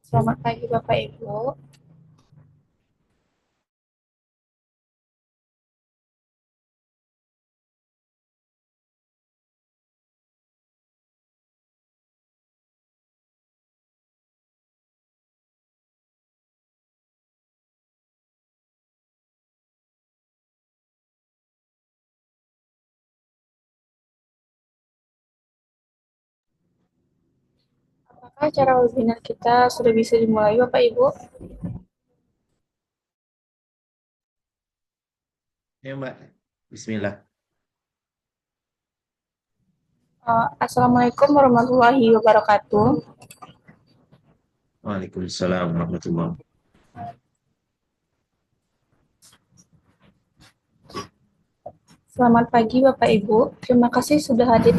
Selamat pagi Bapak Ibu. Apakah acara webinar kita sudah bisa dimulai Bapak Ibu? Ya Mbak, Bismillah. Assalamualaikum warahmatullahi wabarakatuh. Waalaikumsalam warahmatullahi wabarakatuh. Selamat pagi Bapak Ibu. Terima kasih sudah hadir.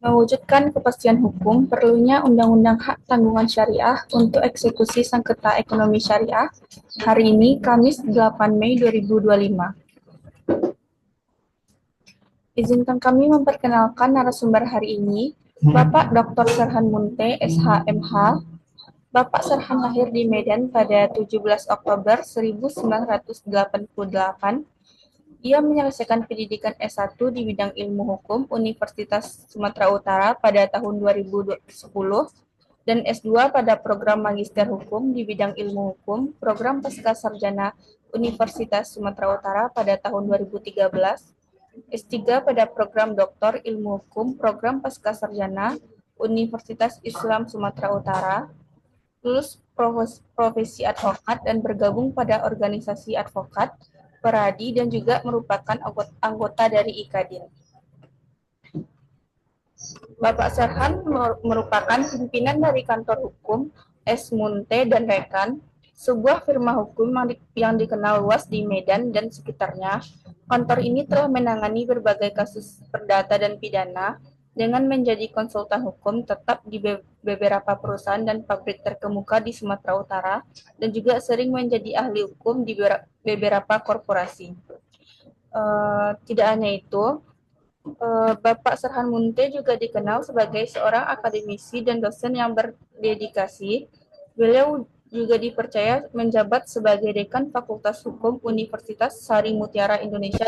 Mewujudkan kepastian hukum, perlunya Undang-Undang Hak Tanggungan Syariah untuk eksekusi sengketa ekonomi syariah. Hari ini, Kamis 8 Mei 2025. Izinkan kami memperkenalkan narasumber hari ini, Bapak Dr. Serhan Munte, SHMH. Bapak Serhan lahir di Medan pada 17 Oktober 1988. Ia menyelesaikan pendidikan S1 di bidang ilmu hukum Universitas Sumatera Utara pada tahun 2010 dan S2 pada program Magister Hukum di bidang ilmu hukum program Pascasarjana Universitas Sumatera Utara pada tahun 2013, S3 pada program Doktor Ilmu Hukum program Pascasarjana Universitas Islam Sumatera Utara, lulus profesi advokat dan bergabung pada organisasi advokat, peradi, dan juga merupakan anggota dari IKADIN. Bapak Serhan merupakan pimpinan dari kantor hukum S. Munte dan Rekan, sebuah firma hukum yang dikenal luas di Medan dan sekitarnya. Kantor ini telah menangani berbagai kasus perdata dan pidana dengan menjadi konsultan hukum tetap di beberapa perusahaan dan pabrik terkemuka di Sumatera Utara dan juga sering menjadi ahli hukum di beberapa korporasi. Tidak hanya itu, Bapak Serhan Munte juga dikenal sebagai seorang akademisi dan dosen yang berdedikasi. Beliau juga dipercaya menjabat sebagai Dekan Fakultas Hukum Universitas Sari Mutiara Indonesia.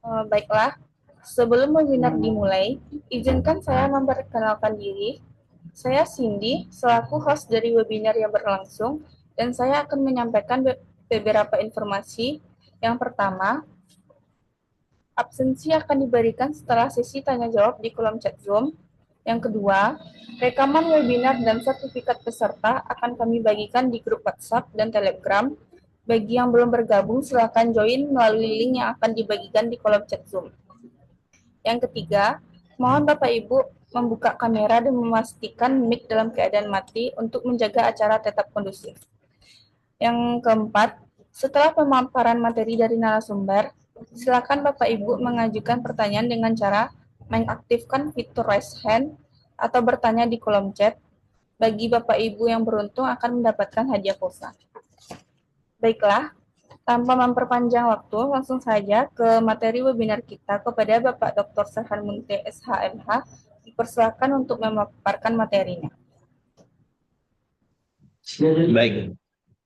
Baiklah, sebelum webinar dimulai, izinkan saya memperkenalkan diri. Saya Cindy, selaku host dari webinar yang berlangsung, dan saya akan menyampaikan beberapa informasi. Yang pertama, absensi akan diberikan setelah sesi tanya-jawab di kolom chat Zoom. Yang kedua, rekaman webinar dan sertifikat peserta akan kami bagikan di grup WhatsApp dan Telegram. Bagi yang belum bergabung, silakan join melalui link yang akan dibagikan di kolom chat Zoom. Yang ketiga, mohon Bapak Ibu membuka kamera dan memastikan mic dalam keadaan mati untuk menjaga acara tetap kondusif. Yang keempat, setelah pemaparan materi dari narasumber, silakan Bapak Ibu mengajukan pertanyaan dengan cara mengaktifkan fitur raise hand atau bertanya di kolom chat. Bagi Bapak Ibu yang beruntung akan mendapatkan hadiah pulsa. Baiklah, tanpa memperpanjang waktu, langsung saja ke materi webinar kita kepada Bapak Dr. Serhan Munte SHMH. Dipersilakan untuk memaparkan materinya. Baik,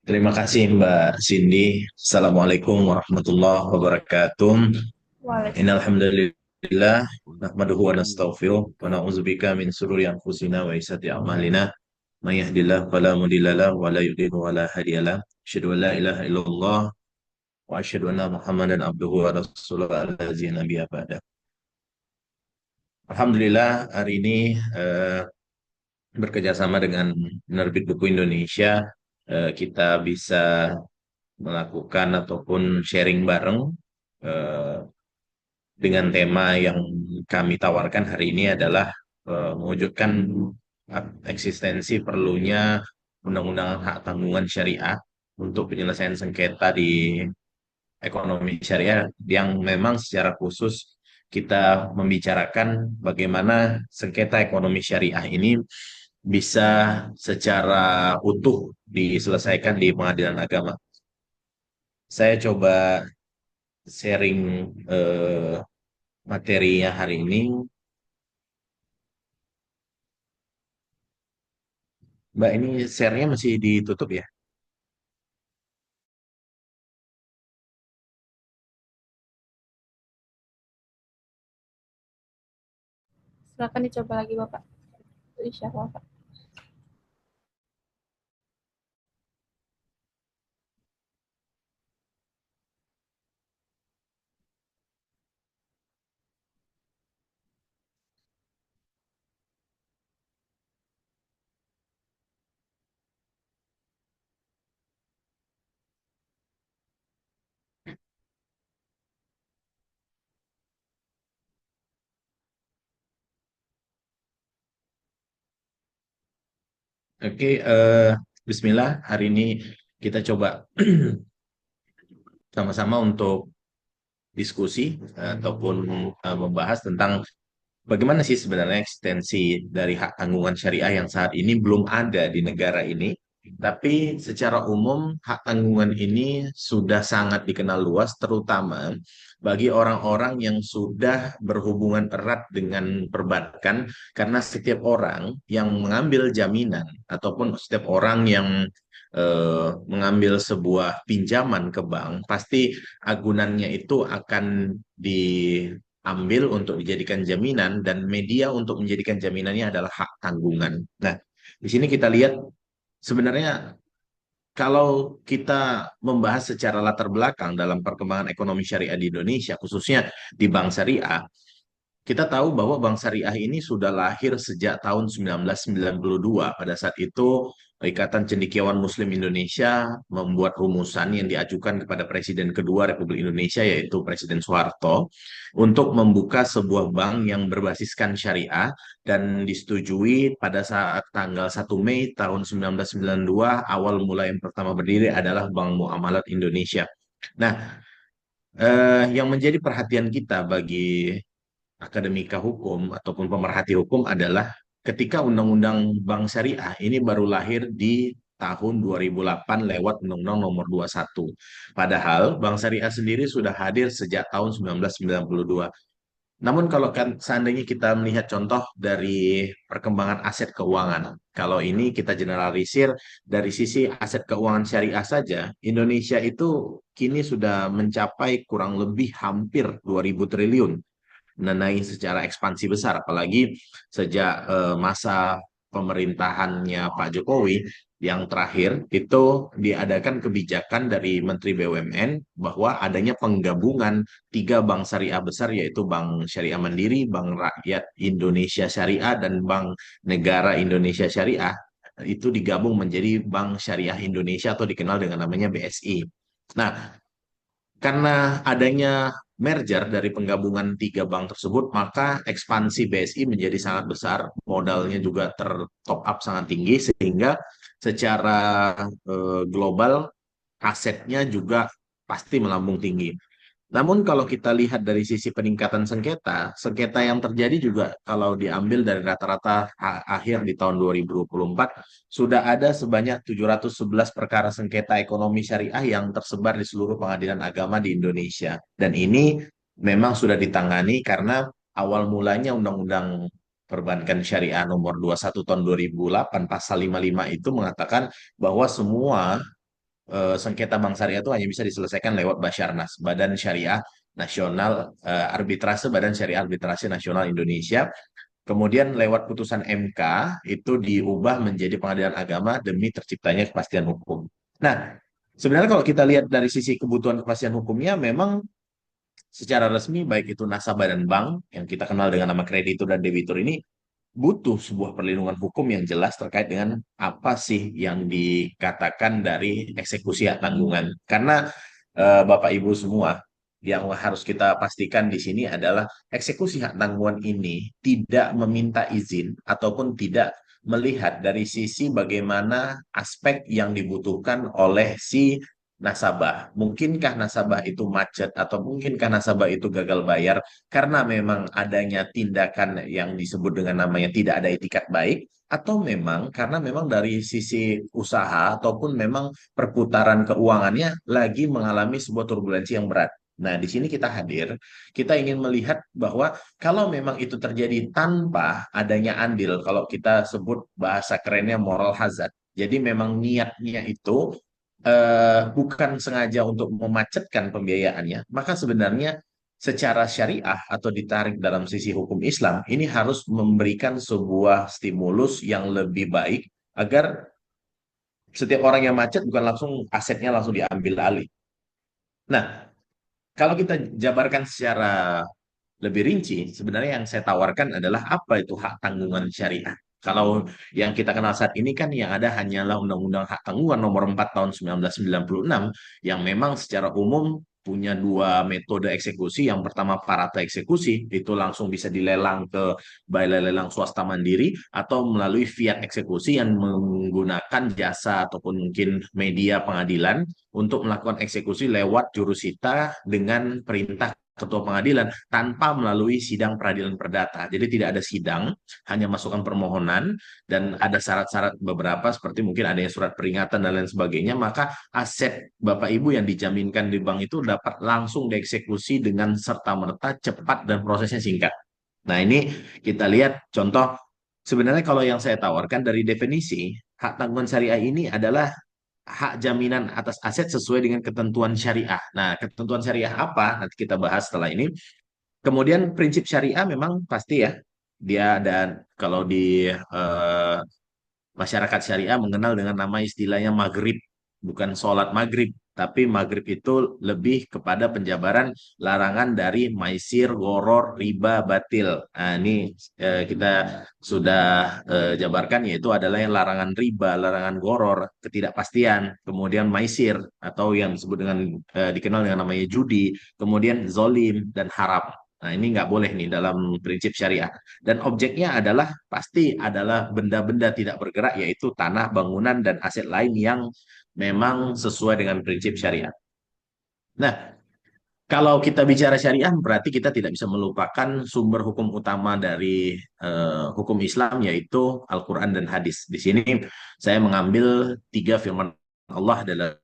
terima kasih Mbak Cindy. Assalamualaikum warahmatullahi wabarakatuh. Innal Waalaikumsalam. hamdalillah nahmaduhu wa nastaghfiruh wa na'udzubika min shururi anfusina wa sayyiati a'malina. May yahdihillahu fala mudilla lahu wa la yudhlil wa la hadiya lahu. Asyhadu an la ilaha illallah wa asyhadu anna Muhammadan abduhu wa rasuluhu allazi nabiyya ba'da. Alhamdulillah hari ini bekerjasama dengan Penerbit Buku Indonesia, kita bisa melakukan ataupun sharing bareng eh, dengan tema yang kami tawarkan hari ini adalah mewujudkan eksistensi perlunya Undang-Undang Hak Tanggungan Syariah untuk penyelesaian sengketa di ekonomi syariah yang memang secara khusus kita membicarakan bagaimana sengketa ekonomi syariah ini bisa secara utuh diselesaikan di pengadilan agama. Saya coba sharing materinya hari ini. Mbak, ini share-nya masih ditutup ya? Silakan dicoba lagi Bapak. Insya Allah, Pak. Oke, Bismillah. Hari ini kita coba sama-sama untuk diskusi ataupun membahas tentang bagaimana sih sebenarnya ekstensi dari hak tanggungan syariah yang saat ini belum ada di negara ini, tapi secara umum hak tanggungan ini sudah sangat dikenal luas, terutama bagi orang-orang yang sudah berhubungan erat dengan perbankan, karena setiap orang yang mengambil jaminan ataupun setiap orang yang mengambil sebuah pinjaman ke bank, pasti agunannya itu akan diambil untuk dijadikan jaminan dan media untuk menjadikan jaminannya adalah hak tanggungan. Nah, di sini kita lihat sebenarnya kalau kita membahas secara latar belakang dalam perkembangan ekonomi syariah di Indonesia, khususnya di bank syariah, kita tahu bahwa Bank Syariah ini sudah lahir sejak tahun 1992. Pada saat itu, Ikatan Cendekiawan Muslim Indonesia membuat rumusan yang diajukan kepada Presiden kedua Republik Indonesia, yaitu Presiden Soeharto, untuk membuka sebuah bank yang berbasiskan syariah dan disetujui pada saat tanggal 1 Mei tahun 1992, awal mula yang pertama berdiri adalah Bank Muamalat Indonesia. Nah, yang menjadi perhatian kita bagi akademika hukum ataupun pemerhati hukum adalah ketika Undang-Undang Bank Syariah ini baru lahir di tahun 2008 lewat Undang-Undang Nomor 21. Padahal Bank Syariah sendiri sudah hadir sejak tahun 1992. Namun kalau kan seandainya kita melihat contoh dari perkembangan aset keuangan, kalau ini kita generalisir dari sisi aset keuangan syariah saja, Indonesia itu kini sudah mencapai kurang lebih hampir 2.000 triliun, naik secara ekspansi besar, apalagi sejak masa pemerintahannya Pak Jokowi yang terakhir itu diadakan kebijakan dari Menteri BUMN bahwa adanya penggabungan tiga bank syariah besar, yaitu Bank Syariah Mandiri, Bank Rakyat Indonesia Syariah, dan Bank Negara Indonesia Syariah, itu digabung menjadi Bank Syariah Indonesia atau dikenal dengan namanya BSI. Nah, karena adanya merger dari penggabungan tiga bank tersebut, maka ekspansi BSI menjadi sangat besar, modalnya juga tertop up sangat tinggi, sehingga secara global asetnya juga pasti melambung tinggi. Namun kalau kita lihat dari sisi peningkatan sengketa, sengketa yang terjadi juga kalau diambil dari rata-rata akhir di tahun 2024, sudah ada sebanyak 711 perkara sengketa ekonomi syariah yang tersebar di seluruh pengadilan agama di Indonesia. Dan ini memang sudah ditangani karena awal mulanya Undang-Undang Perbankan Syariah Nomor 21 tahun 2008 Pasal 55 itu mengatakan bahwa semua sengketa bank syariah itu hanya bisa diselesaikan lewat Basarnas, Badan Syariah Nasional, Arbitrase Badan Syariah Arbitrase Nasional Indonesia. Kemudian lewat putusan MK itu diubah menjadi pengadilan agama demi terciptanya kepastian hukum. Nah, sebenarnya kalau kita lihat dari sisi kebutuhan kepastian hukumnya, memang secara resmi baik itu nasabah dan bank yang kita kenal dengan nama kreditur dan debitur ini butuh sebuah perlindungan hukum yang jelas terkait dengan apa sih yang dikatakan dari eksekusi hak tanggungan. Karena Bapak Ibu semua, yang harus kita pastikan di sini adalah eksekusi hak tanggungan ini tidak meminta izin ataupun tidak melihat dari sisi bagaimana aspek yang dibutuhkan oleh si nasabah. Mungkinkah nasabah itu macet atau mungkinkah nasabah itu gagal bayar karena memang adanya tindakan yang disebut dengan namanya tidak ada etikat baik, atau memang karena memang dari sisi usaha ataupun memang perputaran keuangannya lagi mengalami sebuah turbulensi yang berat. Nah, di sini kita hadir, kita ingin melihat bahwa kalau memang itu terjadi tanpa adanya andil, kalau kita sebut bahasa kerennya moral hazard. Jadi memang niatnya itu bukan sengaja untuk memacetkan pembiayaannya, maka sebenarnya secara syariah atau ditarik dalam sisi hukum Islam, ini harus memberikan sebuah stimulus yang lebih baik agar setiap orang yang macet bukan langsung asetnya langsung diambil alih. Nah, kalau kita jabarkan secara lebih rinci, sebenarnya yang saya tawarkan adalah apa itu hak tanggungan syariah. Kalau yang kita kenal saat ini kan yang ada hanyalah Undang-Undang Hak Tanggungan nomor 4 tahun 1996 yang memang secara umum punya dua metode eksekusi. Yang pertama parata eksekusi, itu langsung bisa dilelang ke balai lelang swasta mandiri atau melalui fiat eksekusi yang menggunakan jasa ataupun mungkin media pengadilan untuk melakukan eksekusi lewat jurusita dengan perintah ketua pengadilan tanpa melalui sidang peradilan perdata. Jadi tidak ada sidang, hanya masukkan permohonan dan ada syarat-syarat beberapa seperti mungkin adanya surat peringatan dan lain sebagainya, maka aset Bapak Ibu yang dijaminkan di bank itu dapat langsung dieksekusi dengan serta-merta cepat dan prosesnya singkat. Nah, ini kita lihat contoh sebenarnya kalau yang saya tawarkan dari definisi hak tanggungan syariah ini adalah hak jaminan atas aset sesuai dengan ketentuan syariah. Nah, ketentuan syariah apa? Nanti kita bahas setelah ini. Kemudian prinsip syariah memang pasti ya, dia dan kalau di masyarakat syariah mengenal dengan nama istilahnya maghrib, bukan sholat maghrib, tapi maghrib itu lebih kepada penjabaran larangan dari maisir, goror, riba, batil. Nah, ini kita sudah jabarkan yaitu adalah yang larangan riba, larangan goror, ketidakpastian, kemudian maisir atau yang disebut dengan dikenal dengan namanya judi, kemudian zolim dan haram. Nah, ini nggak boleh nih dalam prinsip syariah. Dan objeknya adalah pasti adalah benda-benda tidak bergerak, yaitu tanah, bangunan, dan aset lain yang memang sesuai dengan prinsip syariat. Nah, kalau kita bicara syariah, berarti kita tidak bisa melupakan sumber hukum utama dari hukum Islam, yaitu Al-Quran dan hadis. Di sini saya mengambil tiga firman Allah dalam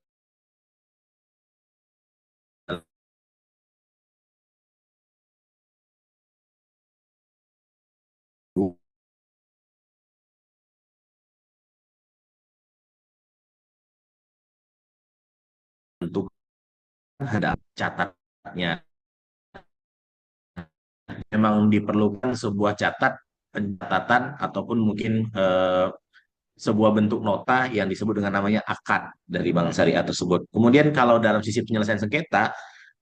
untuk ada catatnya. Memang diperlukan sebuah pencatatan ataupun mungkin sebuah bentuk nota yang disebut dengan namanya akad dari bank syariah tersebut. Kemudian kalau dalam sisi penyelesaian sengketa,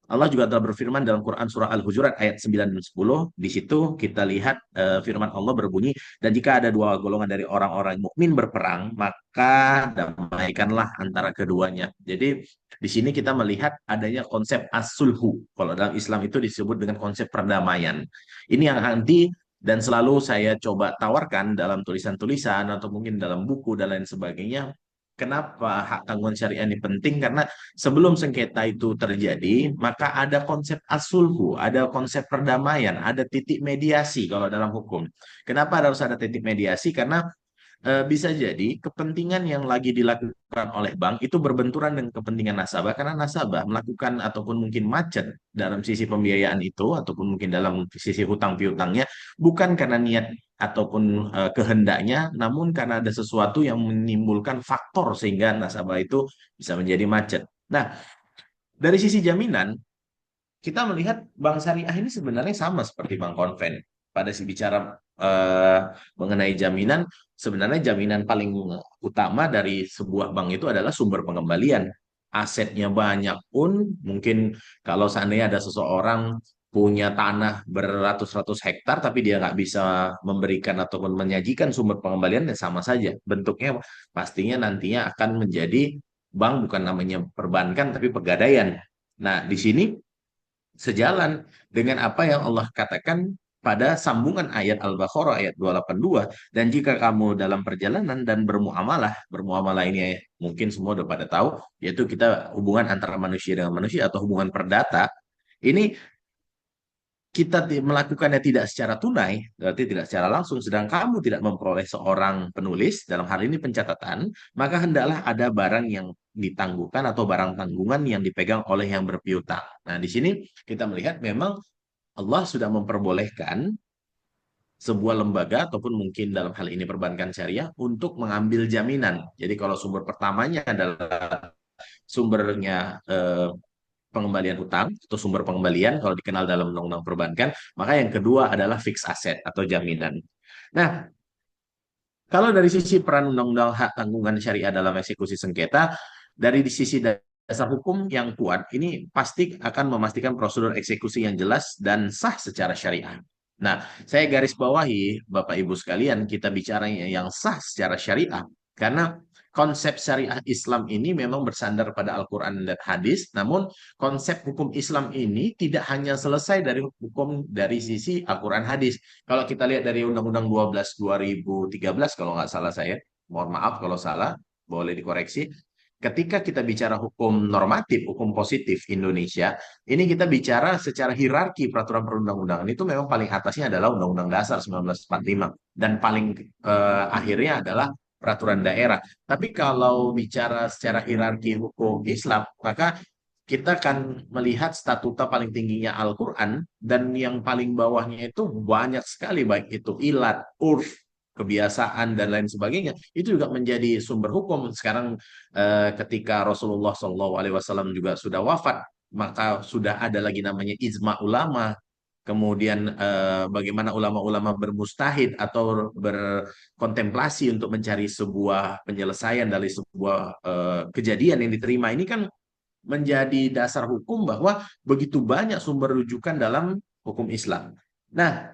Allah juga telah berfirman dalam Quran surah Al-Hujurat ayat 9 dan 10. Di situ kita lihat firman Allah berbunyi, dan jika ada dua golongan dari orang-orang mukmin berperang, maka damaikanlah antara keduanya. Jadi di sini kita melihat adanya konsep as-sulhu. Kalau dalam Islam itu disebut dengan konsep perdamaian. Ini yang nanti dan selalu saya coba tawarkan dalam tulisan-tulisan atau mungkin dalam buku dan lain sebagainya. Kenapa hak tanggungan syariah ini penting? Karena sebelum sengketa itu terjadi, maka ada konsep asulhu, ada konsep perdamaian, ada titik mediasi kalau dalam hukum. Kenapa harus ada titik mediasi? Karena bisa jadi kepentingan yang lagi dilakukan oleh bank itu berbenturan dengan kepentingan nasabah karena nasabah melakukan ataupun mungkin macet dalam sisi pembiayaan itu ataupun mungkin dalam sisi hutang piutangnya bukan karena niat ataupun kehendaknya, namun karena ada sesuatu yang menimbulkan faktor sehingga nasabah itu bisa menjadi macet. Nah, dari sisi jaminan kita melihat bank syariah ini sebenarnya sama seperti bank konven. Pada si bicara eh, mengenai jaminan, sebenarnya jaminan paling utama dari sebuah bank itu adalah sumber pengembalian. Asetnya banyak pun, mungkin kalau seandainya ada seseorang punya tanah beratus-ratus hektar, tapi dia nggak bisa memberikan ataupun menyajikan sumber pengembalian, ya sama saja. Bentuknya pastinya nantinya akan menjadi bank bukan namanya perbankan, tapi pegadaian. Nah, di sini sejalan dengan apa yang Allah katakan pada sambungan ayat Al-Baqarah ayat 282, dan jika kamu dalam perjalanan dan bermuamalah ini mungkin semua udah pada tahu, yaitu kita hubungan antara manusia dengan manusia atau hubungan perdata ini kita melakukannya tidak secara tunai, berarti tidak secara langsung, sedang kamu tidak memperoleh seorang penulis, dalam hal ini pencatatan, maka hendaklah ada barang yang ditangguhkan atau barang tanggungan yang dipegang oleh yang berpiutang. Nah, di sini kita melihat memang Allah sudah memperbolehkan sebuah lembaga ataupun mungkin dalam hal ini perbankan syariah untuk mengambil jaminan. Jadi kalau sumber pertamanya adalah sumbernya pengembalian hutang atau sumber pengembalian kalau dikenal dalam undang-undang perbankan, maka yang kedua adalah fixed asset atau jaminan. Nah, kalau dari sisi peran undang-undang hak tanggungan syariah dalam eksekusi sengketa, dari sisi dasar hukum yang kuat, ini pasti akan memastikan prosedur eksekusi yang jelas dan sah secara syariah. Nah, saya garis bawahi, Bapak Ibu sekalian, kita bicara yang sah secara syariah. Karena konsep syariah Islam ini memang bersandar pada Al-Quran dan hadis, namun konsep hukum Islam ini tidak hanya selesai dari hukum dari sisi Al-Quran hadis. Kalau kita lihat dari Undang-Undang 12 2013 kalau nggak salah saya, mohon maaf kalau salah, boleh dikoreksi. Ketika kita bicara hukum normatif, hukum positif Indonesia, ini kita bicara secara hierarki peraturan perundang-undangan itu memang paling atasnya adalah Undang-Undang Dasar 1945 dan paling akhirnya adalah peraturan daerah. Tapi kalau bicara secara hierarki hukum Islam, maka kita akan melihat statuta paling tingginya Al-Quran dan yang paling bawahnya itu banyak sekali baik itu ilat, urf, kebiasaan dan lain sebagainya itu juga menjadi sumber hukum. Sekarang ketika Rasulullah SAW juga sudah wafat, maka sudah ada lagi namanya ijma ulama. Kemudian bagaimana ulama-ulama bermustahid atau berkontemplasi untuk mencari sebuah penyelesaian dari sebuah kejadian yang diterima ini kan menjadi dasar hukum bahwa begitu banyak sumber rujukan dalam hukum Islam. Nah,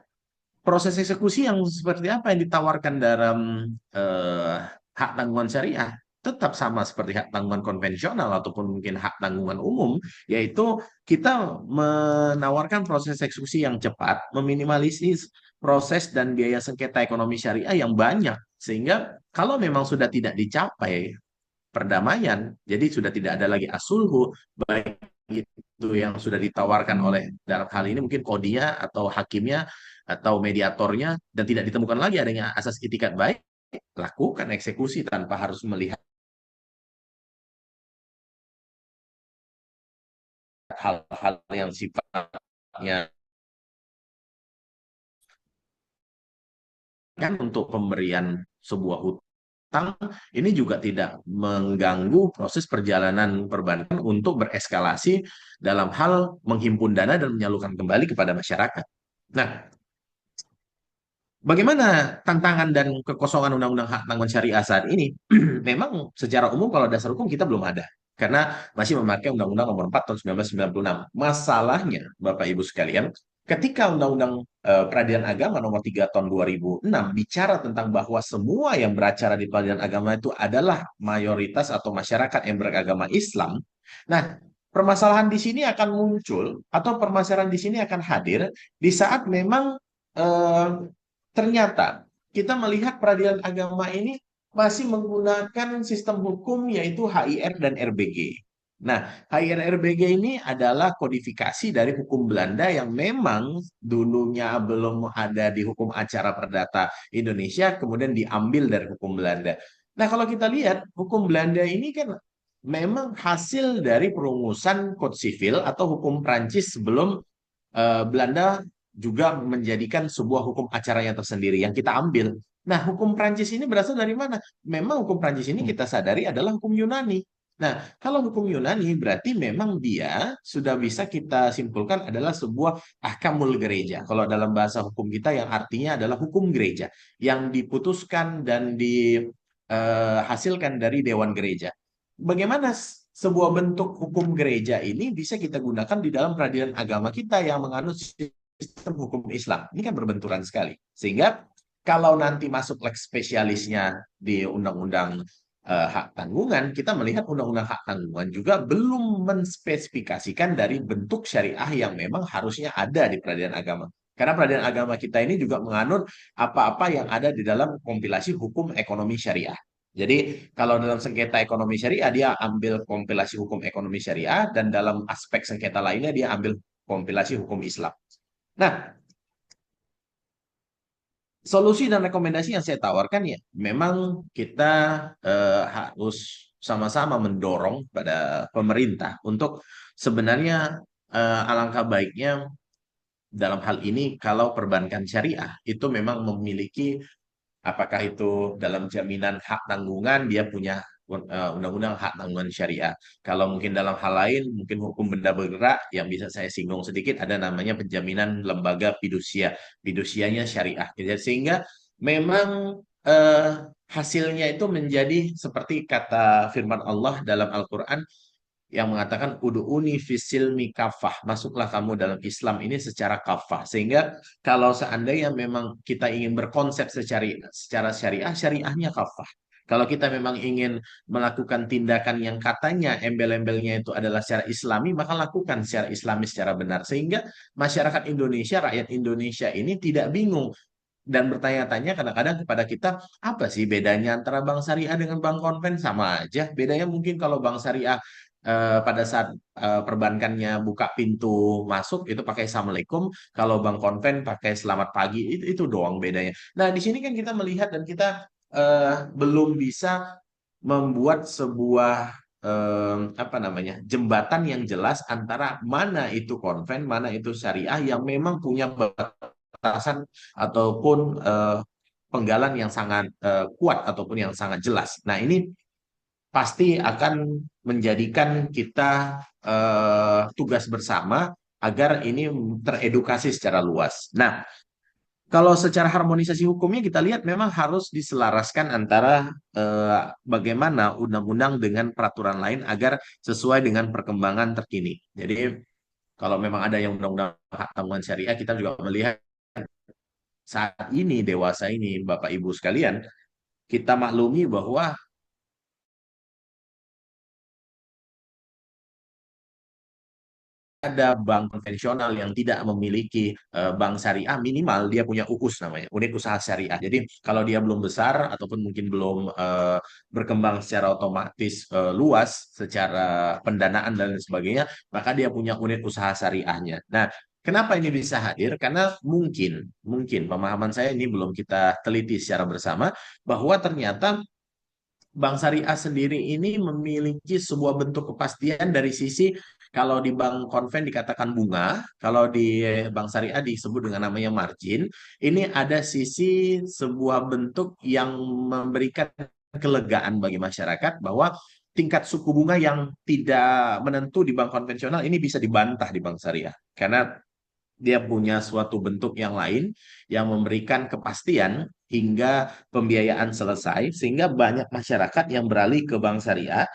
proses eksekusi yang seperti apa yang ditawarkan dalam eh, hak tanggungan syariah tetap sama seperti hak tanggungan konvensional ataupun mungkin hak tanggungan umum, yaitu kita menawarkan proses eksekusi yang cepat, meminimalisir proses dan biaya sengketa ekonomi syariah yang banyak, sehingga kalau memang sudah tidak dicapai perdamaian. Jadi sudah tidak ada lagi asulhu, baik itu yang sudah ditawarkan oleh dalam hal ini mungkin kodinya atau hakimnya atau mediatornya dan tidak ditemukan lagi adanya asas itikat baik, lakukan eksekusi tanpa harus melihat hal-hal yang sifatnya kan untuk pemberian sebuah hutang ini juga tidak mengganggu proses perjalanan perbankan untuk bereskalasi dalam hal menghimpun dana dan menyalurkan kembali kepada masyarakat. Nah, bagaimana tantangan dan kekosongan Undang-Undang Hak Tanggungan Syariah saat ini? Memang secara umum kalau dasar hukum kita belum ada. Karena masih memakai Undang-Undang Nomor 4 Tahun 1996. Masalahnya, Bapak Ibu sekalian, ketika Undang-Undang Peradilan Agama Nomor 3 Tahun 2006 bicara tentang bahwa semua yang beracara di peradilan agama itu adalah mayoritas atau masyarakat yang beragama Islam. Nah, permasalahan di sini akan muncul atau permasalahan di sini akan hadir di saat memang eh, ternyata kita melihat peradilan agama ini masih menggunakan sistem hukum yaitu HIR dan RBG. Nah, HIR RBG ini adalah kodifikasi dari hukum Belanda yang memang dulunya belum ada di hukum acara perdata Indonesia, kemudian diambil dari hukum Belanda. Nah, kalau kita lihat hukum Belanda ini kan memang hasil dari perumusan Kode Sivil atau hukum Prancis sebelum Belanda juga menjadikan sebuah hukum acaranya tersendiri yang kita ambil. Nah, hukum Prancis ini berasal dari mana? Memang hukum Prancis ini kita sadari adalah hukum Yunani. Nah, kalau hukum Yunani berarti memang dia sudah bisa kita simpulkan adalah sebuah ahkamul gereja. Kalau dalam bahasa hukum kita yang artinya adalah hukum gereja yang diputuskan dan dihasilkan dari dewan gereja. Bagaimana sebuah bentuk hukum gereja ini bisa kita gunakan di dalam peradilan agama kita yang menganut sistem hukum Islam. Ini kan berbenturan sekali. Sehingga kalau nanti masuk lex spesialisnya di undang-undang hak tanggungan, kita melihat undang-undang hak tanggungan juga belum menspesifikasikan dari bentuk syariah yang memang harusnya ada di peradilan agama. Karena peradilan agama kita ini juga menganut apa-apa yang ada di dalam kompilasi hukum ekonomi syariah. Jadi kalau dalam sengketa ekonomi syariah dia ambil kompilasi hukum ekonomi syariah dan dalam aspek sengketa lainnya dia ambil kompilasi hukum Islam. Nah, solusi dan rekomendasi yang saya tawarkan ya memang kita harus sama-sama mendorong pada pemerintah untuk sebenarnya alangkah baiknya dalam hal ini kalau perbankan syariah itu memang memiliki, apakah itu dalam jaminan hak tanggungan, dia punya undang-undang hak tanggungan syariah. Kalau mungkin dalam hal lain, mungkin hukum benda bergerak yang bisa saya singgung sedikit, ada namanya penjaminan lembaga fidusia. Fidusianya syariah. Jadi, sehingga memang hasilnya itu menjadi seperti kata firman Allah dalam Al-Quran yang mengatakan udu'uni fisilmi kafah, masuklah kamu dalam Islam ini secara kafah, sehingga kalau seandainya memang kita ingin berkonsep secara syariah, syariahnya kafah. Kalau kita memang ingin melakukan tindakan yang katanya embel-embelnya itu adalah secara Islami, maka lakukan secara Islami secara benar. Sehingga masyarakat Indonesia, rakyat Indonesia ini tidak bingung dan bertanya-tanya kadang-kadang kepada kita, apa sih bedanya antara bank syariah dengan bank konven? Sama aja. Bedanya mungkin kalau bank syariah pada saat perbankannya buka pintu masuk itu pakai Assalamualaikum, kalau bank konven pakai selamat pagi, itu doang bedanya. Nah, di sini kan kita melihat dan kita belum bisa membuat sebuah apa namanya, jembatan yang jelas antara mana itu konven, mana itu syariah yang memang punya batasan ataupun penggalan yang sangat kuat ataupun yang sangat jelas. Nah, ini pasti akan menjadikan kita tugas bersama agar ini teredukasi secara luas. Nah, kalau secara harmonisasi hukumnya kita lihat memang harus diselaraskan antara bagaimana undang-undang dengan peraturan lain agar sesuai dengan perkembangan terkini. Jadi kalau memang ada yang undang-undang hak tanggungan syariah, kita juga melihat saat ini, dewasa ini, Bapak Ibu sekalian, kita maklumi bahwa ada bank konvensional yang tidak memiliki bank syariah, minimal dia punya UUS namanya, unit usaha syariah. Jadi kalau dia belum besar ataupun mungkin belum berkembang secara otomatis luas secara pendanaan dan lain sebagainya, maka dia punya unit usaha syariahnya. Nah, kenapa ini bisa hadir? Karena mungkin pemahaman saya ini belum kita teliti secara bersama bahwa ternyata Bank Syariah sendiri ini memiliki sebuah bentuk kepastian dari sisi kalau di bank konven dikatakan bunga, kalau di bank syariah disebut dengan namanya margin. Ini ada sisi sebuah bentuk yang memberikan kelegaan bagi masyarakat bahwa tingkat suku bunga yang tidak menentu di bank konvensional ini bisa dibantah di bank syariah. Karena dia punya suatu bentuk yang lain yang memberikan kepastian hingga pembiayaan selesai sehingga banyak masyarakat yang beralih ke bank syariah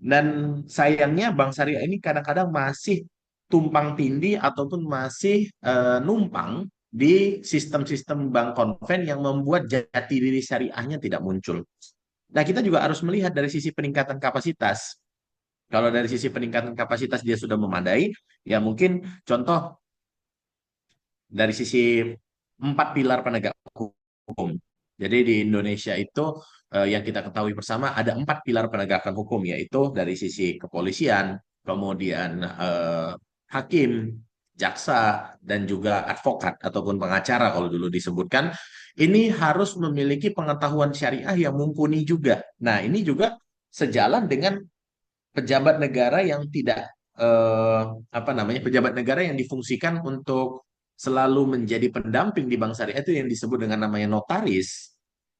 dan sayangnya bank syariah ini kadang-kadang masih tumpang tindih ataupun masih numpang di sistem-sistem bank konven yang membuat jati diri syariahnya tidak muncul. Nah, kita juga harus melihat dari sisi peningkatan kapasitas. Kalau dari sisi peningkatan kapasitas dia sudah memadai, ya mungkin contoh dari sisi empat pilar penegak hukum. Jadi di Indonesia itu yang kita ketahui bersama ada empat pilar penegakan hukum, yaitu dari sisi kepolisian, kemudian hakim, jaksa, dan juga advokat ataupun pengacara kalau dulu disebutkan. Ini harus memiliki pengetahuan syariah yang mumpuni juga. Nah, ini juga sejalan dengan pejabat negara yang tidak apa namanya, pejabat negara yang difungsikan untuk selalu menjadi pendamping di bank syariah itu yang disebut dengan namanya notaris.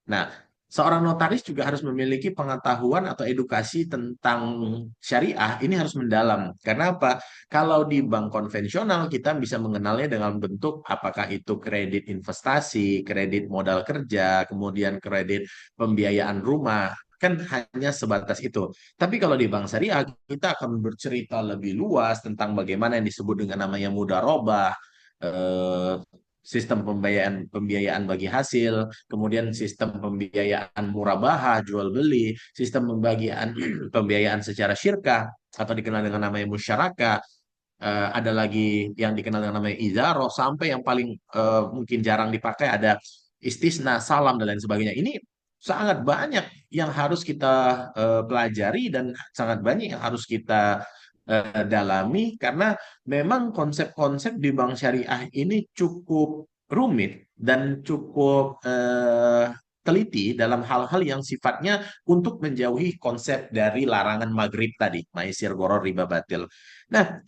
Nah, seorang notaris juga harus memiliki pengetahuan atau edukasi tentang syariah ini harus mendalam. Karena apa? Kalau di bank konvensional kita bisa mengenalnya dengan bentuk apakah itu kredit investasi, kredit modal kerja, kemudian kredit pembiayaan rumah, kan hanya sebatas itu. Tapi kalau di bank syariah kita akan bercerita lebih luas tentang bagaimana yang disebut dengan namanya mudharabah, eh, sistem pembiayaan pembiayaan bagi hasil, kemudian sistem pembiayaan murabaha jual beli, sistem pembagian pembiayaan secara syirkah atau dikenal dengan namanya musyarakah. Ada lagi yang dikenal dengan namanya izaro, sampai yang paling mungkin jarang dipakai ada istisna, salam dan lain sebagainya. Ini sangat banyak yang harus kita pelajari dan sangat banyak yang harus kita dalami karena memang konsep-konsep di bank syariah ini cukup rumit dan cukup teliti dalam hal-hal yang sifatnya untuk menjauhi konsep dari larangan maghrib tadi, maisir, gharar, riba, batil. Nah,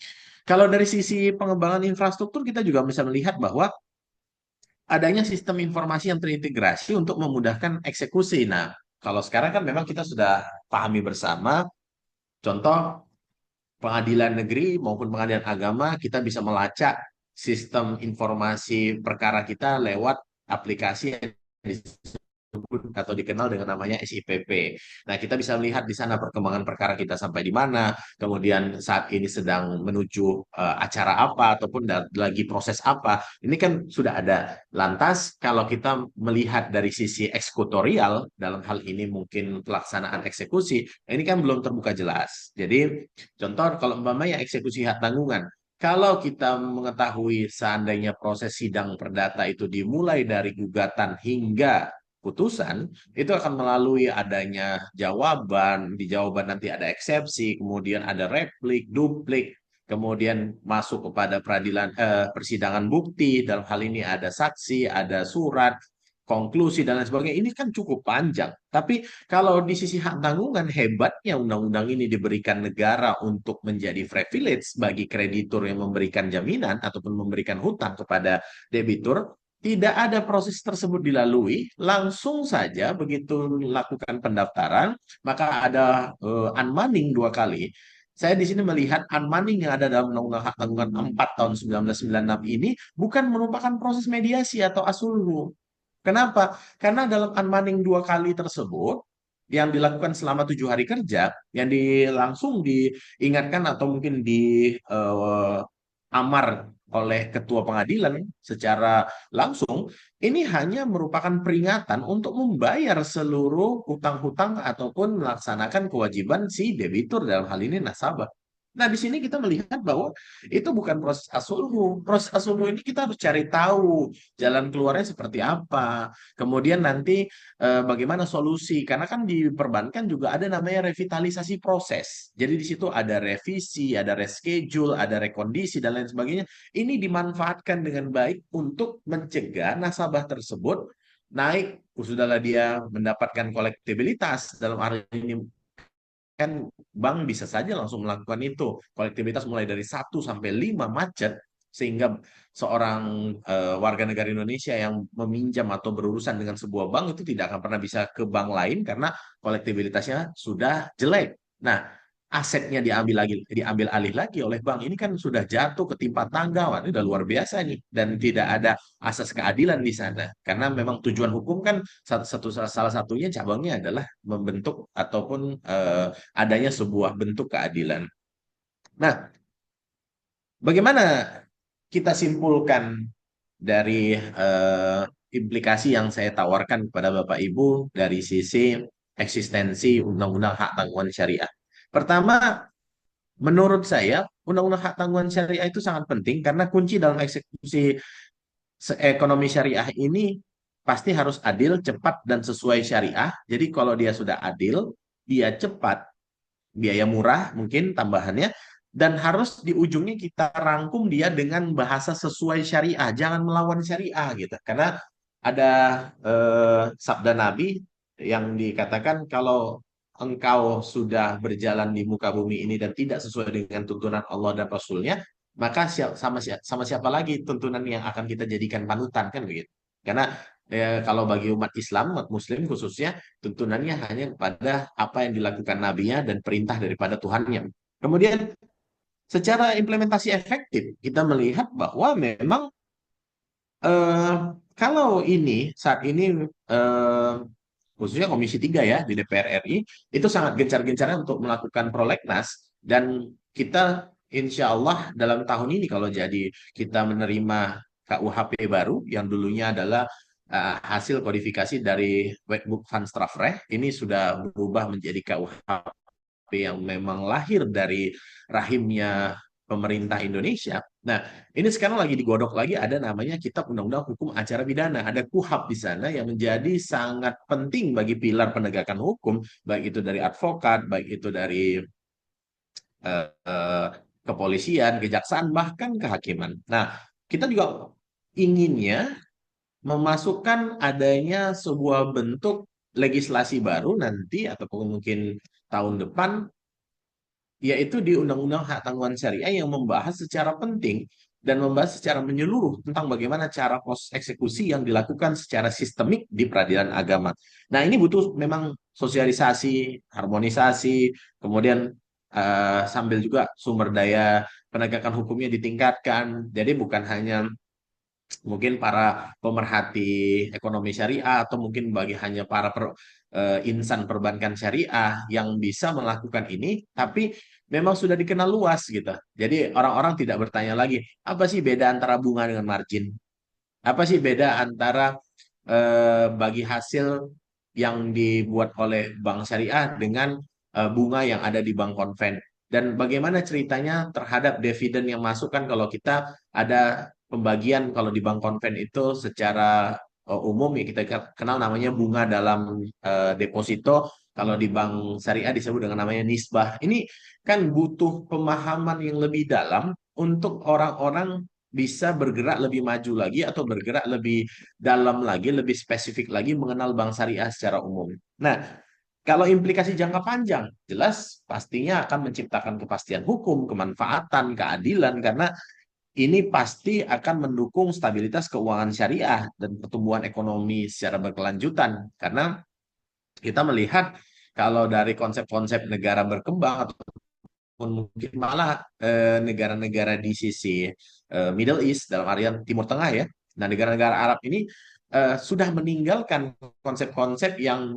kalau dari sisi pengembangan infrastruktur kita juga bisa melihat bahwa adanya sistem informasi yang terintegrasi untuk memudahkan eksekusi. Nah, kalau sekarang kan memang kita sudah pahami bersama, contoh pengadilan negeri maupun pengadilan agama, kita bisa melacak sistem informasi perkara kita lewat aplikasi yang atau dikenal dengan namanya SIPP. Nah, kita bisa melihat di sana perkembangan perkara kita sampai di mana, kemudian saat ini sedang menuju acara apa ataupun lagi proses apa. Ini kan sudah ada. Lantas, kalau kita melihat dari sisi eksekutorial, dalam hal ini mungkin pelaksanaan eksekusi, ini kan belum terbuka jelas. Jadi, contoh kalau umpamanya eksekusi hak tanggungan, kalau kita mengetahui seandainya proses sidang perdata itu dimulai dari gugatan hingga putusan, itu akan melalui adanya jawaban, di jawaban nanti ada eksepsi, kemudian ada replik, duplik, kemudian masuk kepada persidangan bukti, dalam hal ini ada saksi, ada surat, konklusi, dan lain sebagainya. Ini kan cukup panjang. Tapi kalau di sisi hak tanggungan, hebatnya undang-undang ini diberikan negara untuk menjadi privilege bagi kreditur yang memberikan jaminan ataupun memberikan hutang kepada debitur. Tidak ada proses tersebut dilalui, langsung saja begitu melakukan pendaftaran, maka ada unmanning 2 kali. Saya di sini melihat unmanning yang ada dalam Undang-Undang Hak Tanggungan 4 tahun 1996 ini bukan merupakan proses mediasi atau asulhu. Kenapa? Karena dalam unmanning 2 kali tersebut, yang dilakukan selama 7 hari kerja, yang langsung diingatkan atau mungkin amar oleh ketua pengadilan secara langsung, ini hanya merupakan peringatan untuk membayar seluruh hutang-hutang ataupun melaksanakan kewajiban si debitur dalam hal ini nasabah. Nah, di sini kita melihat bahwa itu bukan proses asulhu. Proses asulhu ini kita harus cari tahu jalan keluarnya seperti apa. Kemudian nanti bagaimana solusi. Karena kan di perbankan juga ada namanya revitalisasi proses. Jadi di situ ada revisi, ada reschedule, ada rekondisi, dan lain sebagainya. Ini dimanfaatkan dengan baik untuk mencegah nasabah tersebut naik. Sudahlah dia mendapatkan kolektibilitas dalam hal ini kan bank bisa saja langsung melakukan itu. Kolektivitas mulai dari 1 sampai 5 macet, sehingga seorang warga negara Indonesia yang meminjam atau berurusan dengan sebuah bank itu tidak akan pernah bisa ke bank lain karena kolektibilitasnya sudah jelek. Nah, asetnya diambil alih lagi oleh bank. Ini kan sudah jatuh ketimpa tangga. Wah, ini udah luar biasa nih, dan tidak ada asas keadilan di sana. Karena memang tujuan hukum kan salah satunya cabangnya adalah membentuk ataupun adanya sebuah bentuk keadilan. Nah, bagaimana kita simpulkan dari implikasi yang saya tawarkan kepada Bapak Ibu dari sisi eksistensi Undang-Undang Hak Tanggungan Syariah? Pertama, menurut saya, Undang-Undang Hak Tanggungan Syariah itu sangat penting karena kunci dalam eksekusi ekonomi syariah ini pasti harus adil, cepat, dan sesuai syariah. Jadi kalau dia sudah adil, dia cepat, biaya murah mungkin tambahannya, dan harus di ujungnya kita rangkum dia dengan bahasa sesuai syariah, jangan melawan syariah gitu. Karena ada sabda Nabi yang dikatakan kalau engkau sudah berjalan di muka bumi ini dan tidak sesuai dengan tuntunan Allah dan Rasulnya, maka sama siapa lagi tuntunan yang akan kita jadikan panutan kan begitu. Karena kalau bagi umat Islam, umat Muslim khususnya, tuntunannya hanya kepada apa yang dilakukan nabinya dan perintah daripada Tuhannya. Kemudian secara implementasi efektif, kita melihat bahwa memang eh, kalau saat ini eh, khususnya Komisi 3 ya di DPR RI, itu sangat gencar-gencarnya untuk melakukan prolegnas, dan kita insya Allah dalam tahun ini kalau jadi kita menerima KUHP baru yang dulunya adalah hasil kodifikasi dari Wetboek van Strafrecht, ini sudah berubah menjadi KUHP yang memang lahir dari rahimnya pemerintah Indonesia. Nah, ini sekarang lagi digodok lagi, ada namanya Kitab Undang-Undang Hukum Acara Pidana. Ada KUHP di sana yang menjadi sangat penting bagi pilar penegakan hukum, baik itu dari advokat, baik itu dari eh, kepolisian, kejaksaan, bahkan kehakiman. Nah, kita juga inginnya memasukkan adanya sebuah bentuk legislasi baru nanti ataupun mungkin tahun depan, yaitu di Undang-Undang Hak Tanggungan Syariah yang membahas secara penting dan membahas secara menyeluruh tentang bagaimana cara proses eksekusi yang dilakukan secara sistemik di peradilan agama. Nah, ini butuh memang sosialisasi, harmonisasi, kemudian sambil juga sumber daya penegakan hukumnya ditingkatkan. Jadi bukan hanya mungkin para pemerhati ekonomi syariah atau mungkin bagi hanya para insan perbankan syariah yang bisa melakukan ini, tapi memang sudah dikenal luas gitu. Jadi orang-orang tidak bertanya lagi, apa sih beda antara bunga dengan margin? Apa sih beda antara bagi hasil yang dibuat oleh bank syariah dengan bunga yang ada di bank konven? Dan bagaimana ceritanya terhadap dividen yang masuk kan kalau kita ada pembagian kalau di bank konven itu secara umum ya kita kenal namanya bunga dalam deposito, kalau di bank syariah disebut dengan namanya nisbah. Ini kan butuh pemahaman yang lebih dalam untuk orang-orang bisa bergerak lebih maju lagi atau bergerak lebih dalam lagi, lebih spesifik lagi mengenal bank syariah secara umum. Nah, kalau implikasi jangka panjang, jelas pastinya akan menciptakan kepastian hukum, kemanfaatan, keadilan, karena ini pasti akan mendukung stabilitas keuangan syariah dan pertumbuhan ekonomi secara berkelanjutan. Karena kita melihat kalau dari konsep-konsep negara berkembang ataupun mungkin malah negara-negara di sisi Middle East dalam artian Timur Tengah ya. Nah, negara-negara Arab ini sudah meninggalkan konsep-konsep yang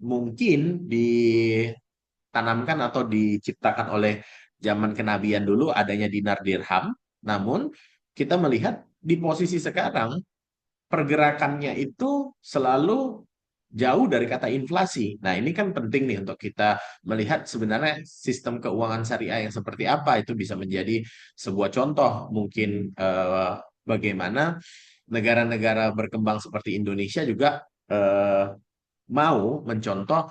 mungkin ditanamkan atau diciptakan oleh zaman kenabian dulu adanya dinar dirham. Namun kita melihat di posisi sekarang pergerakannya itu selalu jauh dari kata inflasi. Nah, ini kan penting nih untuk kita melihat sebenarnya sistem keuangan syariah yang seperti apa itu bisa menjadi sebuah contoh mungkin bagaimana negara-negara berkembang seperti Indonesia juga mau mencontoh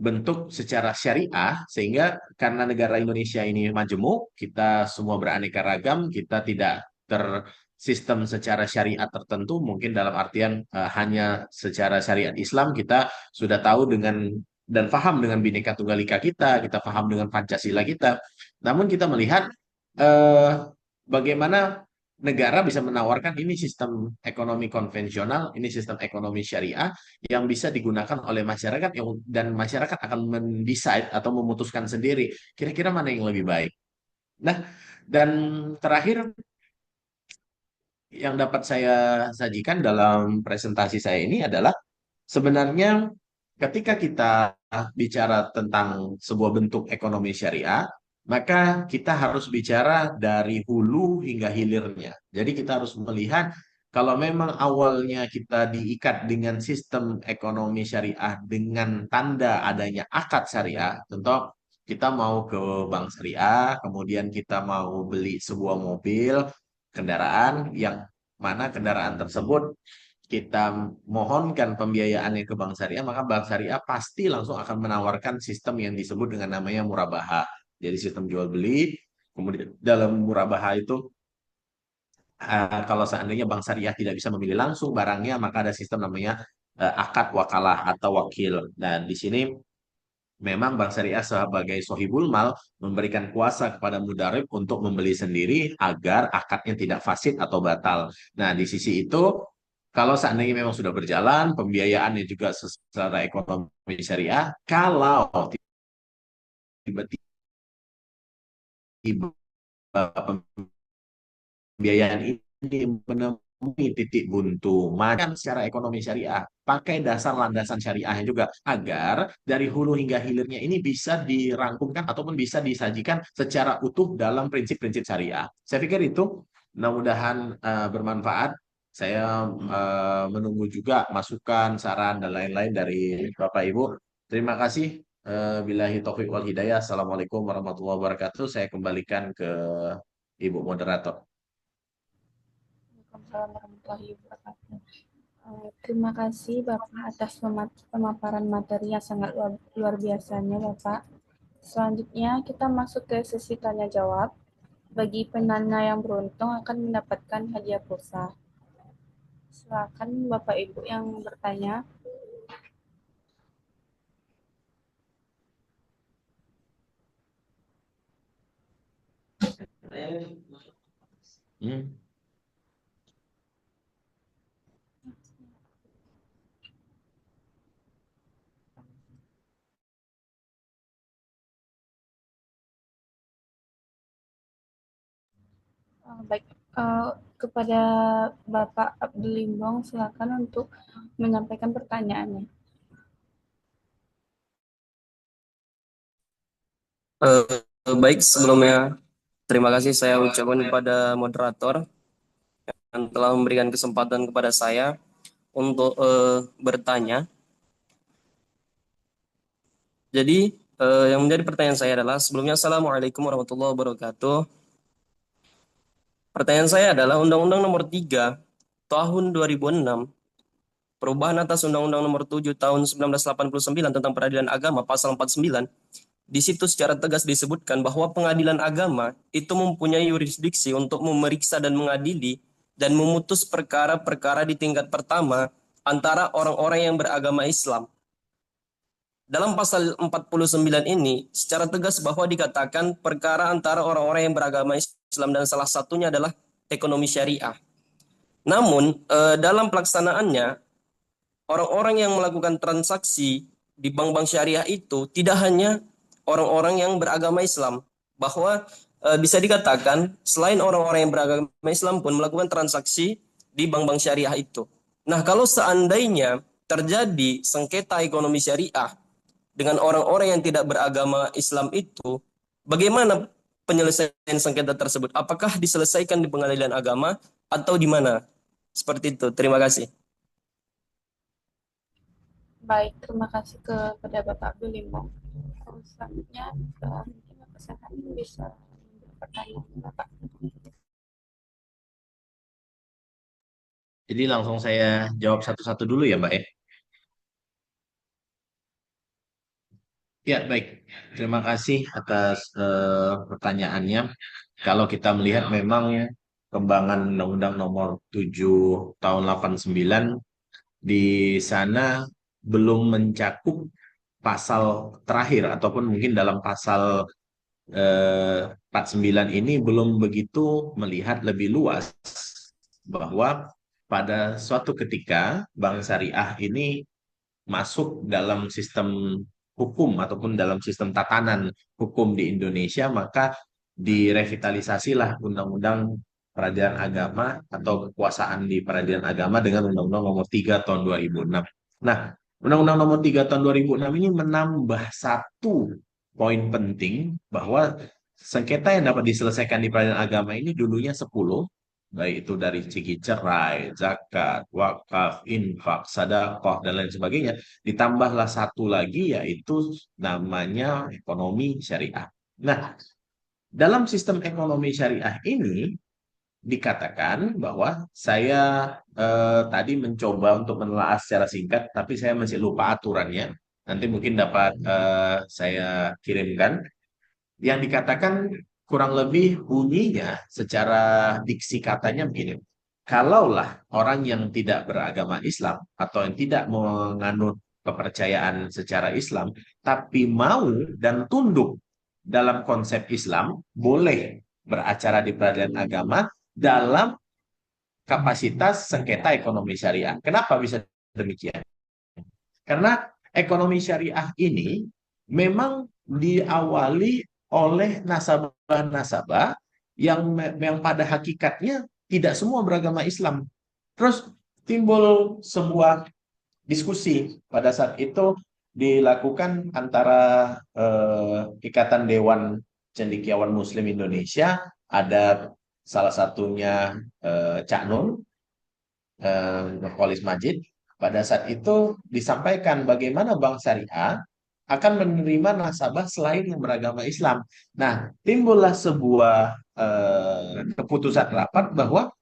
bentuk secara syariah sehingga karena negara Indonesia ini majemuk, kita semua beraneka ragam, kita tidak tersistem secara syariat tertentu, mungkin dalam artian hanya secara syariat Islam kita sudah tahu dengan dan paham dengan Bhinneka Tunggal Ika kita paham dengan Pancasila kita. Namun kita melihat eh, bagaimana negara bisa menawarkan ini sistem ekonomi konvensional, ini sistem ekonomi syariah yang bisa digunakan oleh masyarakat yang dan masyarakat akan mendesain atau memutuskan sendiri kira-kira mana yang lebih baik. Nah, dan terakhir yang dapat saya sajikan dalam presentasi saya ini adalah sebenarnya ketika kita bicara tentang sebuah bentuk ekonomi syariah, maka kita harus bicara dari hulu hingga hilirnya. Jadi kita harus melihat kalau memang awalnya kita diikat dengan sistem ekonomi syariah dengan tanda adanya akad syariah, contoh kita mau ke bank syariah, kemudian kita mau beli sebuah mobil, kendaraan yang mana kendaraan tersebut kita mohonkan pembiayaannya ke bank syariah, maka bank syariah pasti langsung akan menawarkan sistem yang disebut dengan namanya murabaha. Jadi sistem jual beli, kemudian dalam murabaha itu kalau seandainya bank syariah tidak bisa memilih langsung barangnya, maka ada sistem namanya akad wakalah atau wakil. Dan di sini memang bank syariah sebagai sohibul mal memberikan kuasa kepada mudarib untuk membeli sendiri agar akadnya tidak fasid atau batal. Nah, di sisi itu kalau seandainya memang sudah berjalan, pembiayaannya juga secara ekonomi syariah, kalau tiba-tiba pembiayaan ini menemui titik buntu, maka secara ekonomi syariah pakai dasar landasan syariahnya juga agar dari hulu hingga hilirnya ini bisa dirangkumkan ataupun bisa disajikan secara utuh dalam prinsip-prinsip syariah. Saya pikir itu mudah-mudahan bermanfaat. Saya menunggu juga masukan, saran, dan lain-lain dari Bapak Ibu. Terima kasih. Billahi taufiq wal hidayah. Assalamualaikum warahmatullahi wabarakatuh. Saya kembalikan ke Ibu moderator. Waalaikumsalam warahmatullahi wabarakatuh. Terima kasih Bapak atas pemaparan materi yang sangat luar biasanya Bapak. Selanjutnya kita masuk ke sesi tanya jawab. Bagi penanya yang beruntung akan mendapatkan hadiah pulsa. Silakan Bapak Ibu yang bertanya. Hmm. Baik, eh, kepada Bapak Abdul Limbong, silakan untuk menyampaikan pertanyaannya. Baik, sebelumnya terima kasih saya ucapkan kepada moderator yang telah memberikan kesempatan kepada saya untuk bertanya. Jadi, yang menjadi pertanyaan saya adalah sebelumnya Assalamualaikum warahmatullahi wabarakatuh. Pertanyaan saya adalah Undang-Undang Nomor 3 Tahun 2006, perubahan atas Undang-Undang Nomor 7 Tahun 1989 tentang Peradilan Agama Pasal 49. Di situ secara tegas disebutkan bahwa pengadilan agama itu mempunyai yurisdiksi untuk memeriksa dan mengadili dan memutus perkara-perkara di tingkat pertama antara orang-orang yang beragama Islam. Dalam pasal 49 ini secara tegas bahwa dikatakan perkara antara orang-orang yang beragama Islam dan salah satunya adalah ekonomi syariah. Namun dalam pelaksanaannya orang-orang yang melakukan transaksi di bank-bank syariah itu tidak hanya orang-orang yang beragama Islam, bahwa bisa dikatakan selain orang-orang yang beragama Islam pun melakukan transaksi di bank-bank syariah itu. Nah, kalau seandainya terjadi sengketa ekonomi syariah dengan orang-orang yang tidak beragama Islam itu, bagaimana penyelesaian sengketa tersebut? Apakah diselesaikan di pengadilan agama atau di mana? Seperti itu. Terima kasih. Baik, terima kasih kepada Bapak Abdul Limbong. Selanjutnya, mungkin Bapak Sahan bisa bertanya, Bapak. Jadi langsung saya jawab satu-satu dulu ya, Mbak ya. Ya, baik. Terima kasih atas pertanyaannya. Kalau kita melihat memang ya, kembangan Undang-Undang Nomor 7 Tahun 89 di sana belum mencakup pasal terakhir ataupun mungkin dalam pasal 49 ini belum begitu melihat lebih luas bahwa pada suatu ketika bank syariah ini masuk dalam sistem hukum ataupun dalam sistem tatanan hukum di Indonesia, maka direvitalisasilah Undang-Undang Peradilan Agama atau kekuasaan di peradilan agama dengan Undang-Undang Nomor 3 Tahun 2006. Nah, Undang-Undang Nomor 3 Tahun 2006 ini menambah satu poin penting bahwa sengketa yang dapat diselesaikan di peradilan agama ini dulunya 10, baik itu dari ciki cerai, zakat, wakaf, infak, sedekah, dan lain sebagainya. Ditambahlah satu lagi yaitu namanya ekonomi syariah. Nah, dalam sistem ekonomi syariah ini dikatakan bahwa saya tadi mencoba untuk menelaah secara singkat, tapi saya masih lupa aturannya. Nanti mungkin dapat saya kirimkan. Yang dikatakan kurang lebih bunyinya secara diksi katanya begini. Kalaulah orang yang tidak beragama Islam atau yang tidak menganut kepercayaan secara Islam, tapi mau dan tunduk dalam konsep Islam, boleh beracara di peradilan agama dalam kapasitas sengketa ekonomi syariah. Kenapa bisa demikian? Karena ekonomi syariah ini memang diawali oleh nasabah-nasabah yang pada hakikatnya tidak semua beragama Islam. Terus timbul sebuah diskusi pada saat itu dilakukan antara Ikatan Dewan Cendekiawan Muslim Indonesia, ada salah satunya Cak Nun, Nurholis Majid. Pada saat itu disampaikan bagaimana Bank Syariah akan menerima nasabah selain yang beragama Islam. Nah, timbullah sebuah keputusan rapat bahwa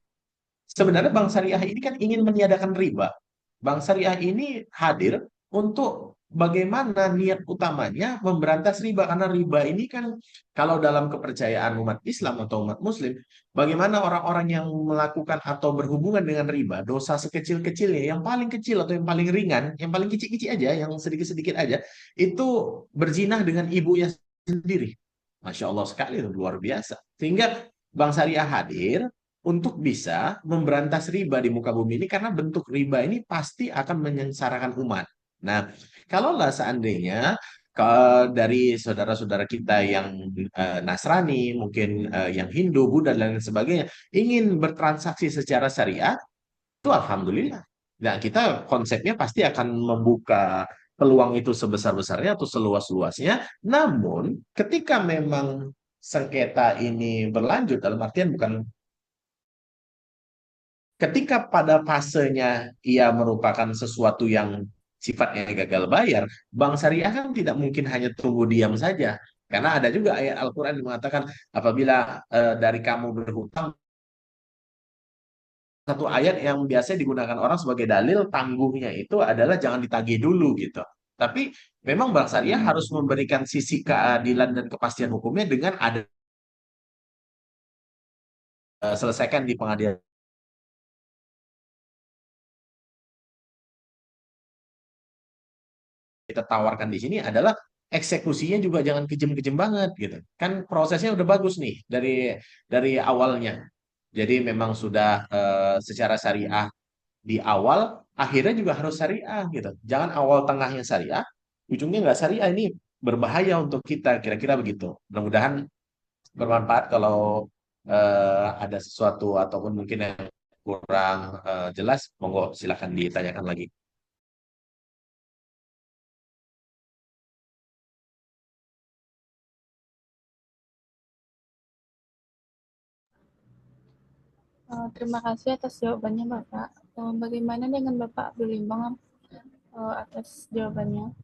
sebenarnya Bank Syariah ini kan ingin meniadakan riba. Bank Syariah ini hadir untuk bagaimana niat utamanya memberantas riba, karena riba ini kan kalau dalam kepercayaan umat Islam atau umat Muslim, bagaimana orang-orang yang melakukan atau berhubungan dengan riba, dosa sekecil-kecilnya, yang paling kecil atau yang paling ringan, yang paling kecil-kecil aja, yang sedikit-sedikit aja, itu berzinah dengan ibunya sendiri. Masya Allah sekali, itu luar biasa. Sehingga Bank Syariah hadir untuk bisa memberantas riba di muka bumi ini, karena bentuk riba ini pasti akan menyengsarakan umat. Nah, kalaulah seandainya dari saudara-saudara kita yang Nasrani, mungkin yang Hindu, Buddha, dan lain sebagainya, ingin bertransaksi secara syariah, itu alhamdulillah. Nah, kita konsepnya pasti akan membuka peluang itu sebesar-besarnya atau seluas-luasnya. Namun, ketika memang sengketa ini berlanjut, dalam artian bukan ketika pada fasenya ia merupakan sesuatu yang sifatnya gagal bayar, bank syariah kan tidak mungkin hanya tunggu diam saja. Karena ada juga ayat Al-Quran yang mengatakan apabila dari kamu berhutang, satu ayat yang biasanya digunakan orang sebagai dalil tangguhnya itu adalah jangan ditagih dulu gitu. Tapi memang bank syariah harus memberikan sisi keadilan dan kepastian hukumnya dengan ada selesaikan di pengadilan. Kita tawarkan di sini adalah eksekusinya juga jangan kejam-kejam banget gitu. Kan prosesnya udah bagus nih dari awalnya. Jadi memang sudah secara syariah di awal, akhirnya juga harus syariah gitu. Jangan awal tengahnya syariah, ujungnya nggak syariah, ini berbahaya untuk kita, kira-kira begitu. Mudah-mudahan bermanfaat. Kalau ada sesuatu ataupun mungkin yang kurang jelas, monggo silakan ditanyakan lagi. Terima kasih atas jawabannya Bapak. Bagaimana dengan Bapak Abdul Limbang atas jawabannya?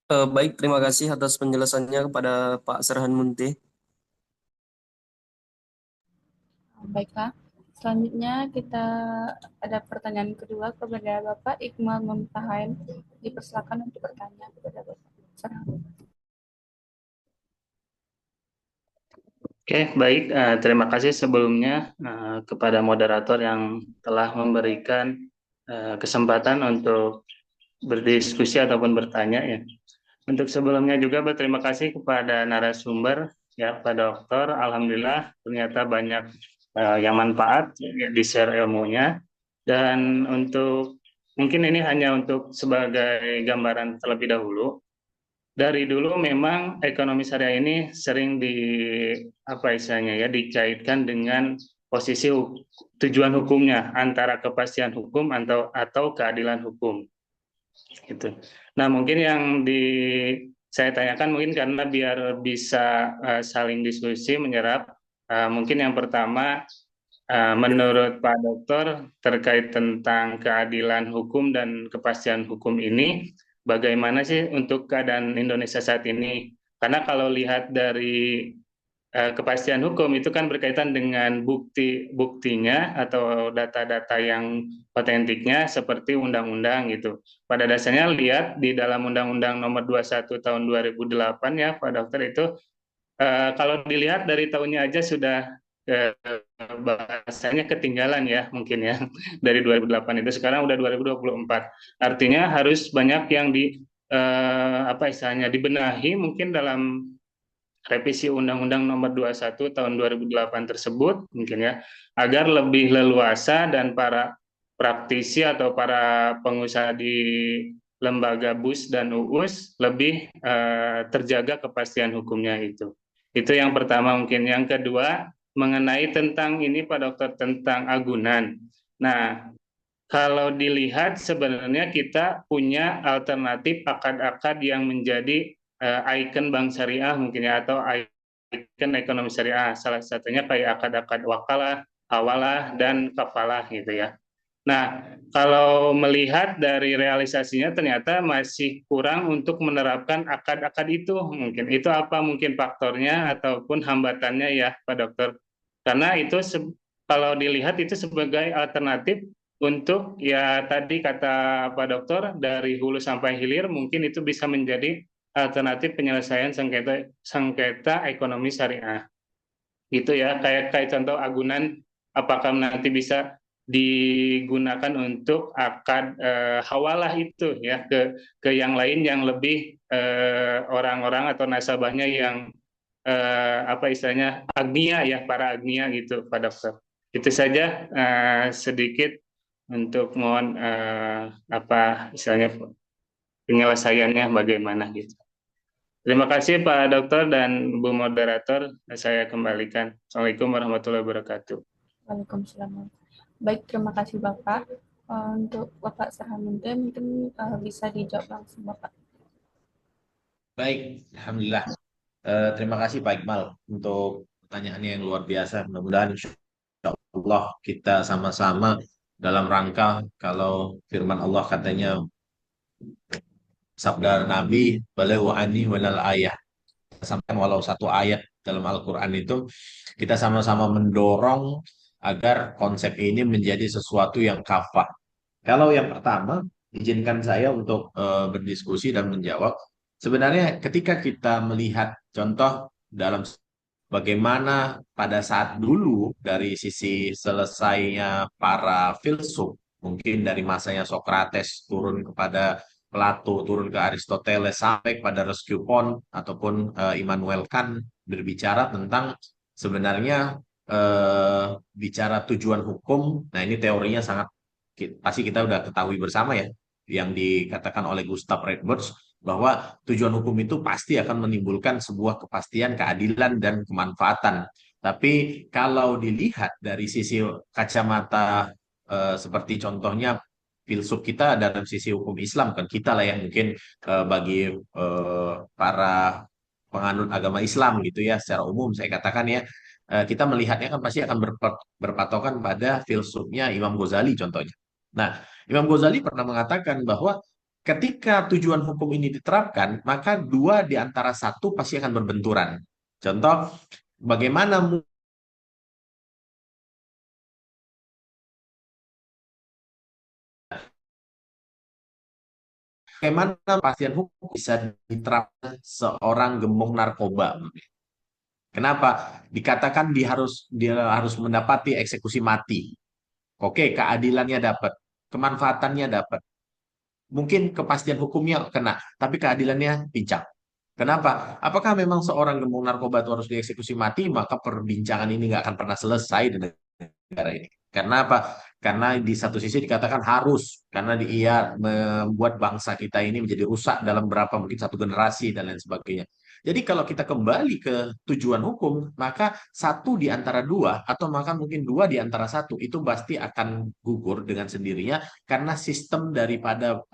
Baik, terima kasih atas penjelasannya kepada Pak Serhan Munte. Baiklah, selanjutnya kita ada pertanyaan kedua kepada Bapak Iqmal Mumtahan. Dipersilakan untuk bertanya kepada Bapak. Oke, baik. Terima kasih sebelumnya kepada moderator yang telah memberikan kesempatan untuk berdiskusi ataupun bertanya ya. Untuk sebelumnya juga berterima kasih kepada narasumber ya Pak Dokter. Alhamdulillah ternyata banyak yang manfaat di share ilmunya. Dan untuk mungkin ini hanya untuk sebagai gambaran terlebih dahulu. Dari dulu memang ekonomi syariah ini sering dikaitkan dengan posisi tujuan hukumnya antara kepastian hukum atau keadilan hukum gitu. Nah, mungkin yang saya tanyakan mungkin karena biar bisa saling diskusi menyerap, mungkin yang pertama menurut Pak Dokter terkait tentang keadilan hukum dan kepastian hukum ini, bagaimana sih untuk keadaan Indonesia saat ini? Karena kalau lihat dari kepastian hukum itu kan berkaitan dengan buktinya atau data-data yang otentiknya seperti undang-undang gitu. Pada dasarnya lihat di dalam Undang-Undang Nomor 21 Tahun 2008 ya Pak Dokter itu kalau dilihat dari tahunnya aja sudah bahasanya ketinggalan ya mungkin ya dari 2008 itu sekarang udah 2024. Artinya harus banyak yang dibenahi mungkin dalam revisi Undang-Undang Nomor 21 Tahun 2008 tersebut mungkin ya agar lebih leluasa dan para praktisi atau para pengusaha di lembaga BUS dan UUS lebih terjaga kepastian hukumnya itu. Itu yang pertama mungkin. Yang kedua mengenai tentang ini Pak Dokter tentang agunan. Nah, kalau dilihat sebenarnya kita punya alternatif akad-akad yang menjadi ikon bank syariah mungkin ya atau ikon ekonomi syariah. Salah satunya kayak akad-akad wakalah, hawalah dan kafalah gitu ya. Nah, kalau melihat dari realisasinya ternyata masih kurang untuk menerapkan akad-akad itu. Mungkin itu apa mungkin faktornya ataupun hambatannya ya Pak Dokter. Karena itu kalau dilihat itu sebagai alternatif untuk ya tadi kata Pak Dokter dari hulu sampai hilir mungkin itu bisa menjadi alternatif penyelesaian sengketa sengketa ekonomi syariah. Gitu ya, kayak contoh agunan apakah nanti bisa digunakan untuk akad hawalah itu ya ke yang lain yang lebih orang-orang atau nasabahnya yang apa istilahnya agnia ya, para agnia gitu Pak Dokter. Itu saja sedikit untuk mohon apa istilahnya penyelesaiannya bagaimana gitu. Terima kasih Pak Dokter dan Bu Moderator. Saya kembalikan. Assalamualaikum warahmatullahi wabarakatuh. Waalaikumsalam. Baik, terima kasih Bapak. Untuk Bapak Sarhaminten mungkin bisa dijawab langsung Bapak. Baik, Alhamdulillah. Terima kasih Pak Iqbal untuk pertanyaannya yang luar biasa. Mudah-mudahan insya Allah kita sama-sama dalam rangka kalau firman Allah katanya sabda Nabi balighu anni walal ayah. Sampaikan walau satu ayat dalam Al-Quran itu kita sama-sama mendorong agar konsep ini menjadi sesuatu yang kafah. Kalau yang pertama, izinkan saya untuk berdiskusi dan menjawab. Sebenarnya ketika kita melihat contoh dalam bagaimana pada saat dulu dari sisi selesainya para filsuf, mungkin dari masanya Socrates turun kepada Plato, turun ke Aristoteles, sampai pada Rescue Pon ataupun Immanuel Kant berbicara tentang sebenarnya bicara tujuan hukum. Nah ini teorinya sangat pasti kita udah ketahui bersama ya, yang dikatakan oleh Gustav Reitberts bahwa tujuan hukum itu pasti akan menimbulkan sebuah kepastian, keadilan, dan kemanfaatan. Tapi kalau dilihat dari sisi kacamata seperti contohnya filsuf kita dalam sisi hukum Islam, kan kita lah yang mungkin bagi para penganut agama Islam gitu ya, secara umum saya katakan ya, kita melihatnya kan pasti akan berpatokan pada filsufnya Imam Ghazali contohnya. Nah, Imam Ghazali pernah mengatakan bahwa ketika tujuan hukum ini diterapkan, maka dua di antara satu pasti akan berbenturan. Contoh, bagaimana kepastian hukum bisa diterapkan seorang gembong narkoba. Kenapa? Dikatakan dia harus mendapati eksekusi mati. Oke, keadilannya dapat, kemanfaatannya dapat. Mungkin kepastian hukumnya kena, tapi keadilannya pincang. Kenapa? Apakah memang seorang gembong narkoba itu harus dieksekusi mati? Maka perbincangan ini nggak akan pernah selesai di negara ini. Karena apa? Karena di satu sisi dikatakan harus, karena dia membuat bangsa kita ini menjadi rusak dalam berapa mungkin satu generasi dan lain sebagainya. Jadi kalau kita kembali ke tujuan hukum, maka satu di antara dua, atau maka mungkin dua di antara satu, itu pasti akan gugur dengan sendirinya, karena sistem daripada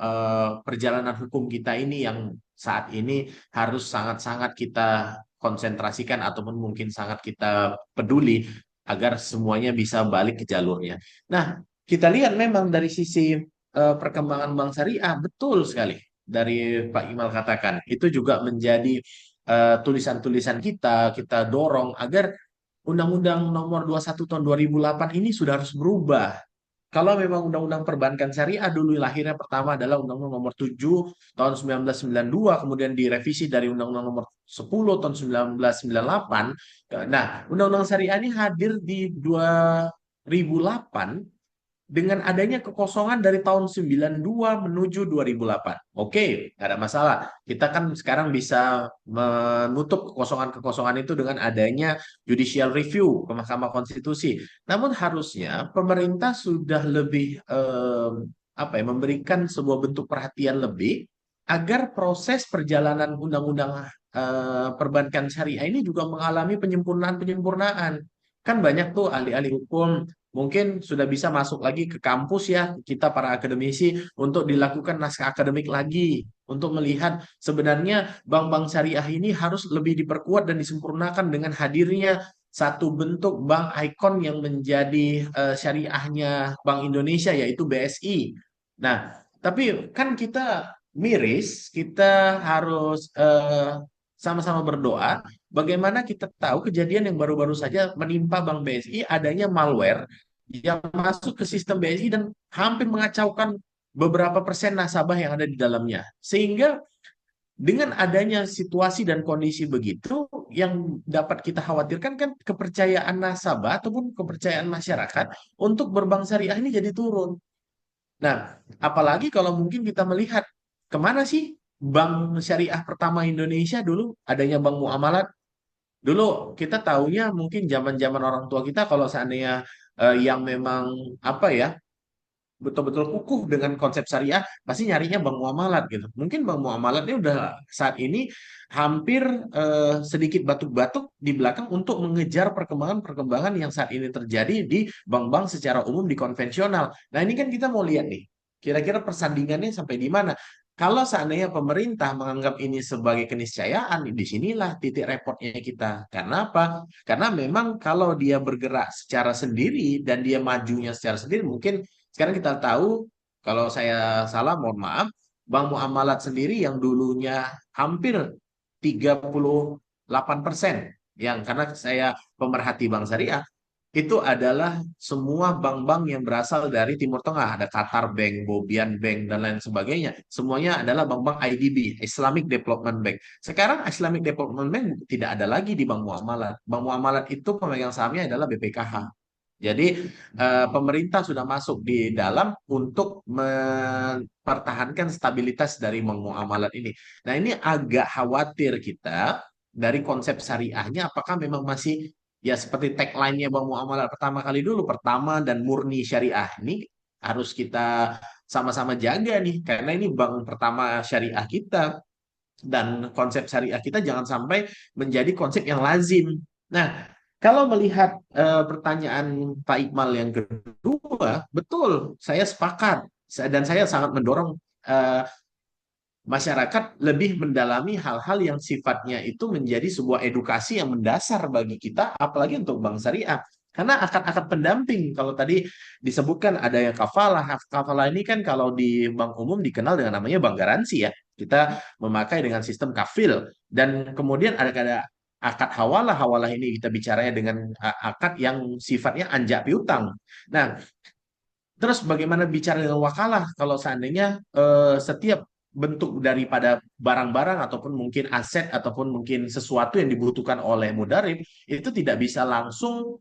perjalanan hukum kita ini yang saat ini harus sangat-sangat kita konsentrasikan ataupun mungkin sangat kita peduli agar semuanya bisa balik ke jalurnya. Nah, kita lihat memang dari sisi perkembangan bank syariah, betul sekali dari Pak Imal katakan, itu juga menjadi tulisan-tulisan kita dorong agar Undang-Undang Nomor 21 Tahun 2008 ini sudah harus berubah. Kalau memang Undang-Undang Perbankan Syariah dulu lahirnya pertama adalah Undang-Undang Nomor 7 Tahun 1992, kemudian direvisi dari Undang-Undang Nomor 10 Tahun 1998. Nah, Undang-Undang Syariah ini hadir di 2008 dengan adanya kekosongan dari tahun 92 menuju 2008. Oke, nggak ada masalah. Kita kan sekarang bisa menutup kekosongan-kekosongan itu dengan adanya judicial review ke Mahkamah Konstitusi. Namun harusnya pemerintah sudah lebih memberikan sebuah bentuk perhatian lebih agar proses perjalanan undang-undang perbankan syariah ini juga mengalami penyempurnaan-penyempurnaan. Kan banyak tuh ahli-ahli hukum mungkin sudah bisa masuk lagi ke kampus ya, kita para akademisi, untuk dilakukan naskah akademik lagi, untuk melihat sebenarnya bank-bank syariah ini harus lebih diperkuat dan disempurnakan dengan hadirnya satu bentuk bank ikon yang menjadi syariahnya Bank Indonesia, yaitu BSI. Nah, tapi kan kita miris, kita harus sama-sama berdoa. Bagaimana kita tahu kejadian yang baru-baru saja menimpa Bank BSI, adanya malware yang masuk ke sistem BSI dan hampir mengacaukan beberapa persen nasabah yang ada di dalamnya. Sehingga dengan adanya situasi dan kondisi begitu, yang dapat kita khawatirkan kan kepercayaan nasabah ataupun kepercayaan masyarakat untuk berbank syariah ini jadi turun. Nah, apalagi kalau mungkin kita melihat kemana sih bank syariah pertama Indonesia dulu adanya bank muamalat. Dulu kita taunya mungkin zaman-zaman orang tua kita kalau seandainya yang memang apa ya betul-betul kukuh dengan konsep syariah, pasti nyarinya bank muamalat gitu. Mungkin bank muamalat ini udah saat ini hampir sedikit batuk-batuk di belakang untuk mengejar perkembangan-perkembangan yang saat ini terjadi di bank-bank secara umum di konvensional. Nah, ini kan kita mau lihat nih, kira-kira persandingannya sampai di mana. Kalau seandainya pemerintah menganggap ini sebagai keniscayaan, disinilah titik repotnya kita. Karena apa? Karena memang kalau dia bergerak secara sendiri dan dia majunya secara sendiri, mungkin sekarang kita tahu, kalau saya salah, mohon maaf, Bank Muamalat sendiri yang dulunya hampir 38%, yang karena saya pemerhati Bank Syariah, itu adalah semua bank-bank yang berasal dari Timur Tengah. Ada Qatar Bank, Bobian Bank, dan lain sebagainya. Semuanya adalah bank-bank IDB, Islamic Development Bank. Sekarang Islamic Development Bank tidak ada lagi di Bank Muamalat. Bank Muamalat itu pemegang sahamnya adalah BPKH. Jadi pemerintah sudah masuk di dalam untuk mempertahankan stabilitas dari bank muamalat ini. Nah, ini agak khawatir kita dari konsep syariahnya apakah memang masih ya seperti tagline-nya bank muamalat pertama kali dulu, pertama dan murni syariah. Ini harus kita sama-sama jaga nih karena ini bank pertama syariah kita dan konsep syariah kita jangan sampai menjadi konsep yang lazim. Nah, kalau melihat pertanyaan Pak Iqbal yang kedua, betul, saya sepakat. Dan saya sangat mendorong eh, masyarakat lebih mendalami hal-hal yang sifatnya itu menjadi sebuah edukasi yang mendasar bagi kita, apalagi untuk bank syariah. Karena akad-akad pendamping, kalau tadi disebutkan ada yang kafalah. Kafalah ini kan kalau di bank umum dikenal dengan namanya bank garansi ya. Kita memakai dengan sistem kafil. Dan kemudian ada akad hawalah. Hawalah ini kita bicaranya dengan akad yang sifatnya anjak piutang. Nah, terus bagaimana bicara dengan wakalah kalau seandainya setiap bentuk daripada barang-barang ataupun mungkin aset ataupun mungkin sesuatu yang dibutuhkan oleh mudarib itu tidak bisa langsung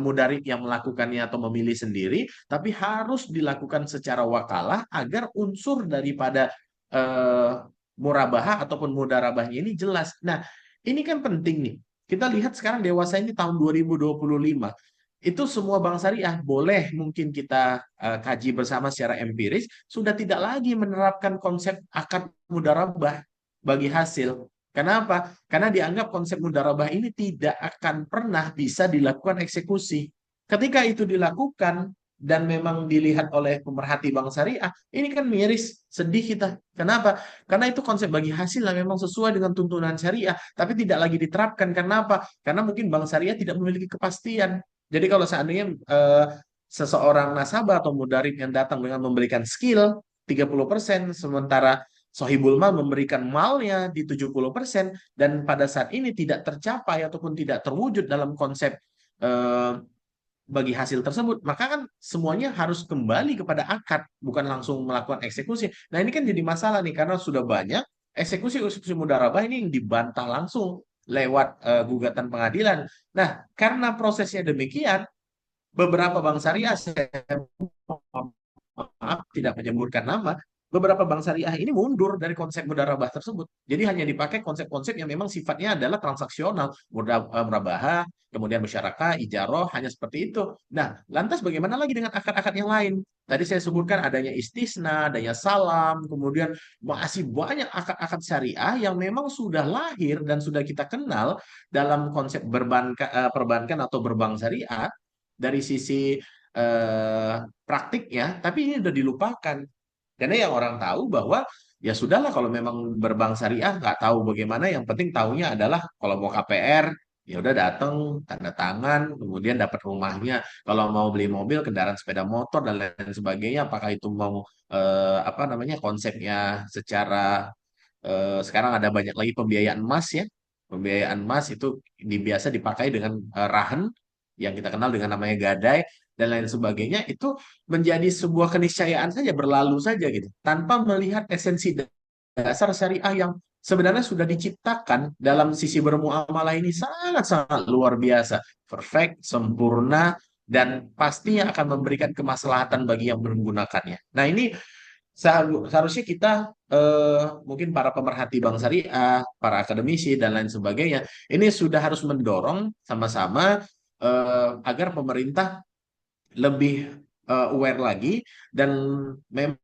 mudarib yang melakukannya atau memilih sendiri, tapi harus dilakukan secara wakalah agar unsur daripada eh, murabahah ataupun mudarabahnya ini jelas. Nah, ini kan penting nih. Kita lihat sekarang dewasa ini tahun 2025 itu semua bank syariah boleh mungkin kita kaji bersama secara empiris sudah tidak lagi menerapkan konsep akad mudarabah bagi hasil. Kenapa? Karena dianggap konsep mudarabah ini tidak akan pernah bisa dilakukan eksekusi. Ketika itu dilakukan dan memang dilihat oleh pemerhati bank syariah, ini kan miris, sedih kita. Kenapa? Karena itu konsep bagi hasil yang memang sesuai dengan tuntunan syariah, tapi tidak lagi diterapkan. Kenapa? Karena mungkin bank syariah tidak memiliki kepastian. Jadi kalau seandainya seseorang nasabah atau mudarib yang datang dengan memberikan skill 30%, sementara Sohibul Mal memberikan malnya di 70%, dan pada saat ini tidak tercapai ataupun tidak terwujud dalam konsep eh, bagi hasil tersebut, maka kan semuanya harus kembali kepada akad, bukan langsung melakukan eksekusi. Nah, ini kan jadi masalah nih, karena sudah banyak eksekusi-eksekusi mudarabah ini yang dibantah langsung lewat gugatan pengadilan. Nah, karena prosesnya demikian, beberapa bank syariah, saya maaf tidak menyebutkan nama, beberapa bank syariah ini mundur dari konsep mudarabah tersebut. Jadi hanya dipakai konsep-konsep yang memang sifatnya adalah transaksional, murabahah, kemudian musyarakah, ijaroh, hanya seperti itu. Nah, lantas bagaimana lagi dengan akad-akad yang lain? Tadi saya sebutkan adanya istisna, adanya salam, kemudian masih banyak akad-akad syariah yang memang sudah lahir dan sudah kita kenal dalam konsep perbankan atau berbank syariah dari sisi praktiknya, tapi ini udah dilupakan. Karena yang orang tahu bahwa ya sudahlah kalau memang berbank syariah nggak tahu bagaimana, yang penting tahunya adalah kalau mau KPR ya udah datang tanda tangan kemudian dapat rumahnya. Kalau mau beli mobil, kendaraan sepeda motor dan lain sebagainya, apakah itu mau apa namanya konsepnya secara sekarang ada banyak lagi pembiayaan emas ya. Pembiayaan emas itu biasa dipakai dengan rahan yang kita kenal dengan namanya gadai. dan lain sebagainya, itu menjadi sebuah keniscayaan saja, berlalu saja gitu, tanpa melihat esensi dasar syariah yang sebenarnya sudah diciptakan dalam sisi bermuamalah ini sangat-sangat luar biasa, perfect, sempurna, dan pastinya akan memberikan kemaslahatan bagi yang menggunakannya. Nah, ini seharusnya kita mungkin para pemerhati bank syariah, para akademisi dan lain sebagainya, ini sudah harus mendorong sama-sama agar pemerintah lebih aware lagi, dan memang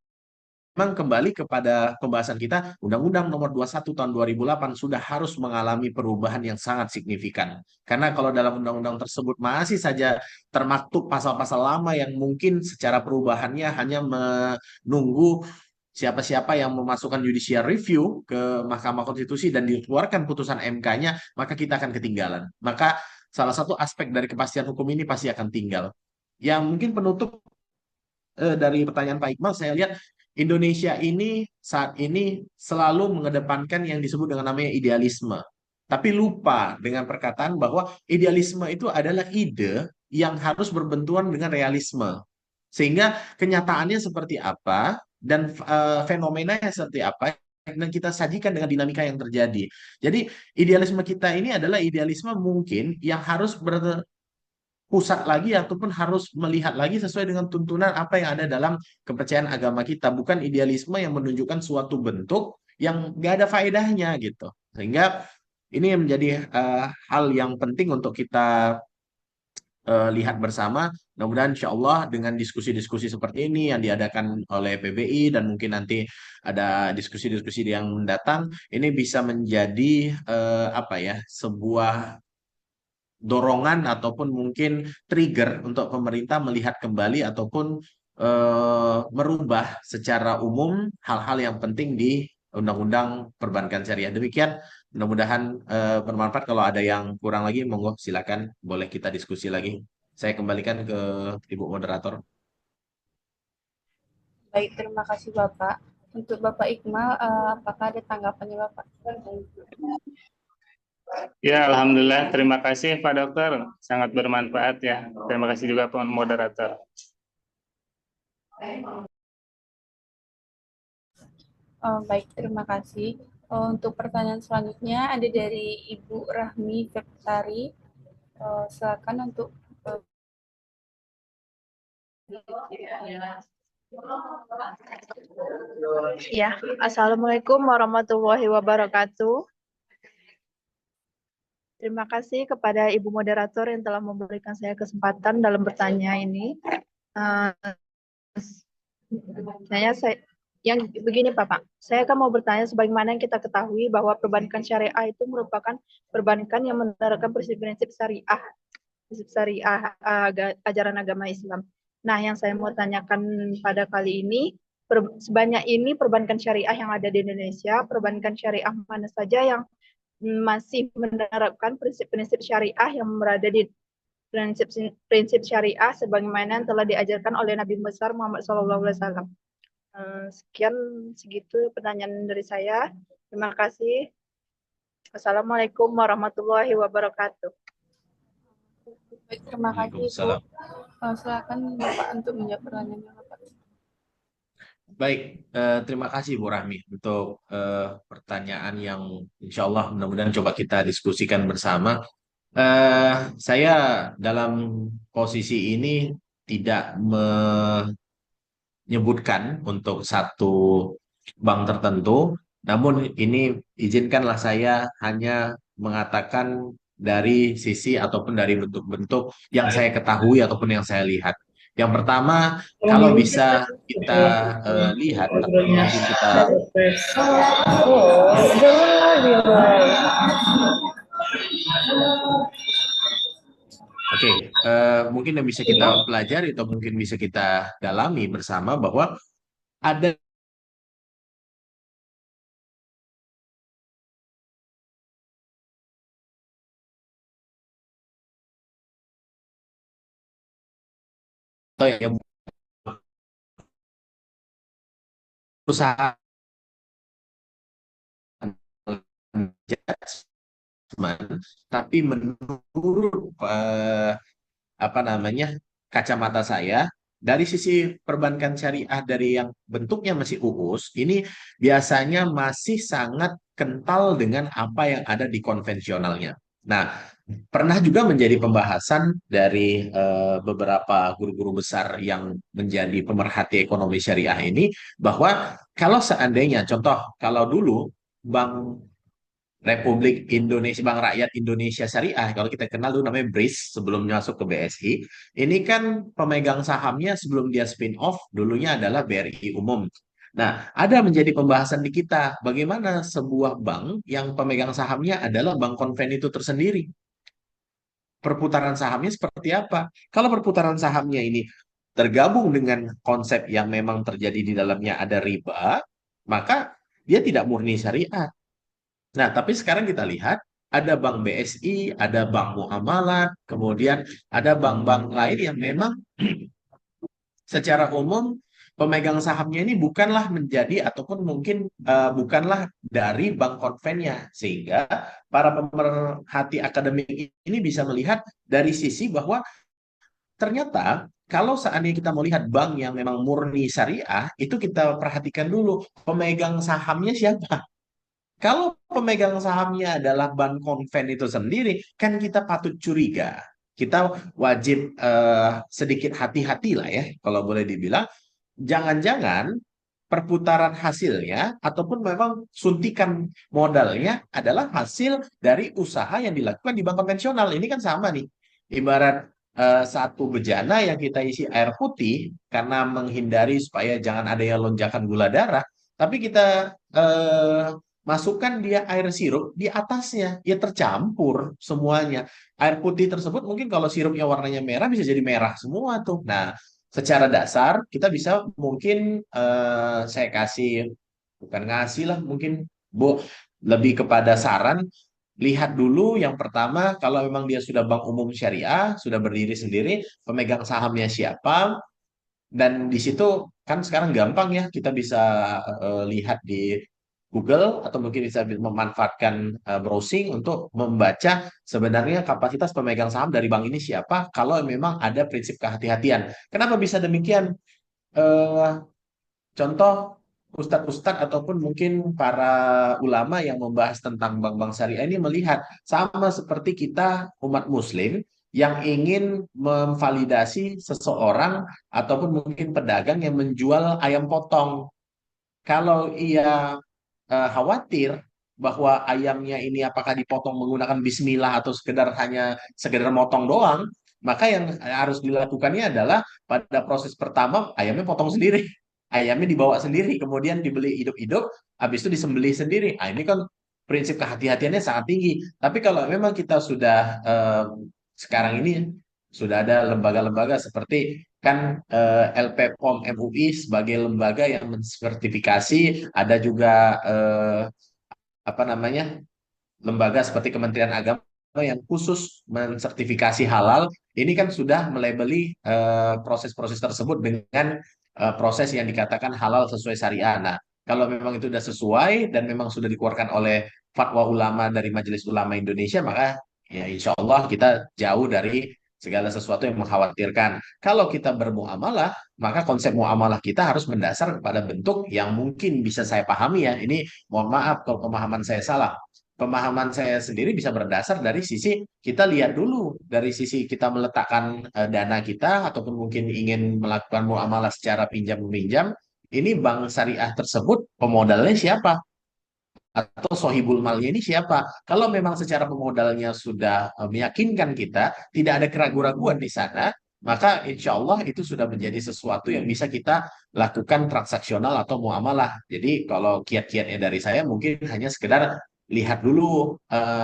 kembali kepada pembahasan kita, Undang-Undang Nomor 21 Tahun 2008 sudah harus mengalami perubahan yang sangat signifikan. Karena kalau dalam undang-undang tersebut masih saja termaktub pasal-pasal lama yang mungkin secara perubahannya hanya menunggu siapa-siapa yang memasukkan judicial review ke Mahkamah Konstitusi dan dikeluarkan putusan MK-nya, maka kita akan ketinggalan. Maka salah satu aspek dari kepastian hukum ini pasti akan tinggal. Yang mungkin penutup dari pertanyaan Pak Iqbal, saya lihat Indonesia ini saat ini selalu mengedepankan yang disebut dengan namanya idealisme. Tapi lupa dengan perkataan bahwa idealisme itu adalah ide yang harus berbenturan dengan realisme. Sehingga kenyataannya seperti apa dan fenomenanya seperti apa, dan kita sajikan dengan dinamika yang terjadi. Jadi idealisme kita ini adalah idealisme mungkin yang harus pusat lagi ataupun harus melihat lagi sesuai dengan tuntunan apa yang ada dalam kepercayaan agama kita, bukan idealisme yang menunjukkan suatu bentuk yang gak ada faedahnya gitu. Sehingga ini yang menjadi hal yang penting untuk kita lihat bersama. Mudah-mudahan insya Allah dengan diskusi-diskusi seperti ini yang diadakan oleh PBI dan mungkin nanti ada diskusi-diskusi yang mendatang, ini bisa menjadi apa ya, sebuah dorongan ataupun mungkin trigger untuk pemerintah melihat kembali ataupun merubah secara umum hal-hal yang penting di Undang-Undang Perbankan Syariah. Demikian, mudah-mudahan bermanfaat. Kalau ada yang kurang lagi, monggo silakan, boleh kita diskusi lagi. Saya kembalikan ke Ibu Moderator. Baik, terima kasih Bapak. Untuk Bapak Iqbal, apakah ada tanggapannya Bapak? Ya, alhamdulillah. Terima kasih Pak Dokter. Sangat bermanfaat ya. Terima kasih juga Pak Moderator. Baik, terima kasih. Untuk pertanyaan selanjutnya ada dari Ibu Rahmi Fektari. Silakan untuk Ya, Assalamualaikum warahmatullahi wabarakatuh. Terima kasih kepada Ibu Moderator yang telah memberikan saya kesempatan dalam bertanya ini. Yang begini Bapak, saya akan mau bertanya sebagaimana yang kita ketahui bahwa perbankan syariah itu merupakan perbankan yang menerapkan prinsip-prinsip syariah, ajaran agama Islam. Nah, yang saya mau tanyakan pada kali ini, sebanyak ini perbankan syariah yang ada di Indonesia, perbankan syariah mana saja yang masih menerapkan prinsip-prinsip syariah yang berada di prinsip syariah sebagaimana yang telah diajarkan oleh Nabi besar Muhammad SAW. Sekian segitu pertanyaan dari saya. Terima kasih. Assalamualaikum warahmatullahi wabarakatuh. baik, terima kasih Bu. Silakan Bapak untuk menjawab pertanyaannya Bapak. Baik, terima kasih Bu Rahmi untuk pertanyaan yang insya Allah mudah-mudahan coba kita diskusikan bersama. Saya dalam posisi ini tidak menyebutkan untuk satu bank tertentu, namun ini izinkanlah saya hanya mengatakan dari sisi ataupun dari bentuk-bentuk yang saya ketahui ataupun yang saya lihat. Yang pertama, kalau bisa kita lihat atau mungkin kita Oke, mungkin yang bisa kita pelajari atau mungkin bisa kita dalami bersama bahwa ada yang perusahaan judgment, tapi menurut apa namanya kacamata saya, dari sisi perbankan syariah dari yang bentuknya masih uus, ini biasanya masih sangat kental dengan apa yang ada di konvensionalnya. Nah, pernah juga menjadi pembahasan dari beberapa guru-guru besar yang menjadi pemerhati ekonomi syariah ini, bahwa kalau seandainya, contoh, kalau dulu Bank Republik Indonesia, Bank Rakyat Indonesia Syariah, kalau kita kenal dulu namanya BRIS sebelum masuk ke BSI, ini kan pemegang sahamnya sebelum dia spin off dulunya adalah BRI Umum. Nah, ada menjadi pembahasan di kita, bagaimana sebuah bank yang pemegang sahamnya adalah bank konven itu tersendiri. Perputaran sahamnya seperti apa? Kalau perputaran sahamnya ini tergabung dengan konsep yang memang terjadi di dalamnya ada riba, maka dia tidak murni syariah. Nah, tapi sekarang kita lihat ada bank BSI, ada bank Muamalat, kemudian ada bank-bank lain yang memang secara umum pemegang sahamnya ini bukanlah menjadi ataupun mungkin bukanlah dari bank konvennya, sehingga para pemerhati akademik ini bisa melihat dari sisi bahwa ternyata kalau seandainya kita melihat bank yang memang murni syariah, itu kita perhatikan dulu pemegang sahamnya siapa. Kalau pemegang sahamnya adalah bank konven itu sendiri, kan kita patut curiga. Kita wajib sedikit hati-hati lah ya, kalau boleh dibilang. Jangan-jangan perputaran hasilnya ataupun memang suntikan modalnya adalah hasil dari usaha yang dilakukan di bank konvensional. Ini kan sama nih. Ibarat satu bejana yang kita isi air putih karena menghindari supaya jangan ada yang lonjakan gula darah, tapi kita masukkan dia air sirup di atasnya, ya tercampur semuanya. Air putih tersebut mungkin kalau sirupnya warnanya merah bisa jadi merah semua tuh. Nah, secara dasar kita bisa mungkin saya kasih, bukan ngasih lah mungkin Bu, lebih kepada saran, lihat dulu yang pertama kalau memang dia sudah bank umum syariah, sudah berdiri sendiri, pemegang sahamnya siapa, dan di situ kan sekarang gampang ya, kita bisa lihat di Google atau mungkin bisa memanfaatkan browsing untuk membaca sebenarnya kapasitas pemegang saham dari bank ini siapa kalau memang ada prinsip kehati-hatian. Kenapa bisa demikian? Eh, Contoh ustadz-ustadz ataupun mungkin para ulama yang membahas tentang bank-bank syariah ini melihat sama seperti kita umat muslim yang ingin memvalidasi seseorang ataupun mungkin pedagang yang menjual ayam potong. Kalau ia khawatir bahwa ayamnya ini apakah dipotong menggunakan bismillah atau sekedar motong doang, maka yang harus dilakukannya adalah pada proses pertama ayamnya potong sendiri. Ayamnya dibawa sendiri, kemudian dibeli hidup-hidup, habis itu disembelih sendiri. Nah, ini kan prinsip kehati-hatiannya sangat tinggi. Tapi kalau memang kita sudah sekarang ini sudah ada lembaga-lembaga seperti kan LPPOM MUI sebagai lembaga yang mensertifikasi, ada juga apa namanya lembaga seperti Kementerian Agama yang khusus mensertifikasi halal. Ini kan sudah melabeli proses-proses tersebut dengan proses yang dikatakan halal sesuai syariah. Nah, kalau memang itu sudah sesuai dan memang sudah dikeluarkan oleh fatwa ulama dari Majelis Ulama Indonesia, maka ya insya Allah kita jauh dari segala sesuatu yang mengkhawatirkan. Kalau kita bermuamalah, maka konsep muamalah kita harus mendasar kepada bentuk yang mungkin bisa saya pahami ya. Ini mohon maaf kalau pemahaman saya salah. Pemahaman saya sendiri bisa berdasar dari sisi kita lihat dulu dari sisi kita meletakkan dana kita ataupun mungkin ingin melakukan muamalah secara pinjam meminjam, ini bank syariah tersebut pemodalnya siapa atau sohibul malnya ini siapa. Kalau memang secara pemodalnya sudah meyakinkan kita, tidak ada keraguan-raguan di sana, maka insya Allah itu sudah menjadi sesuatu yang bisa kita lakukan transaksional atau muamalah. Jadi kalau kiat-kiatnya dari saya mungkin hanya sekedar lihat dulu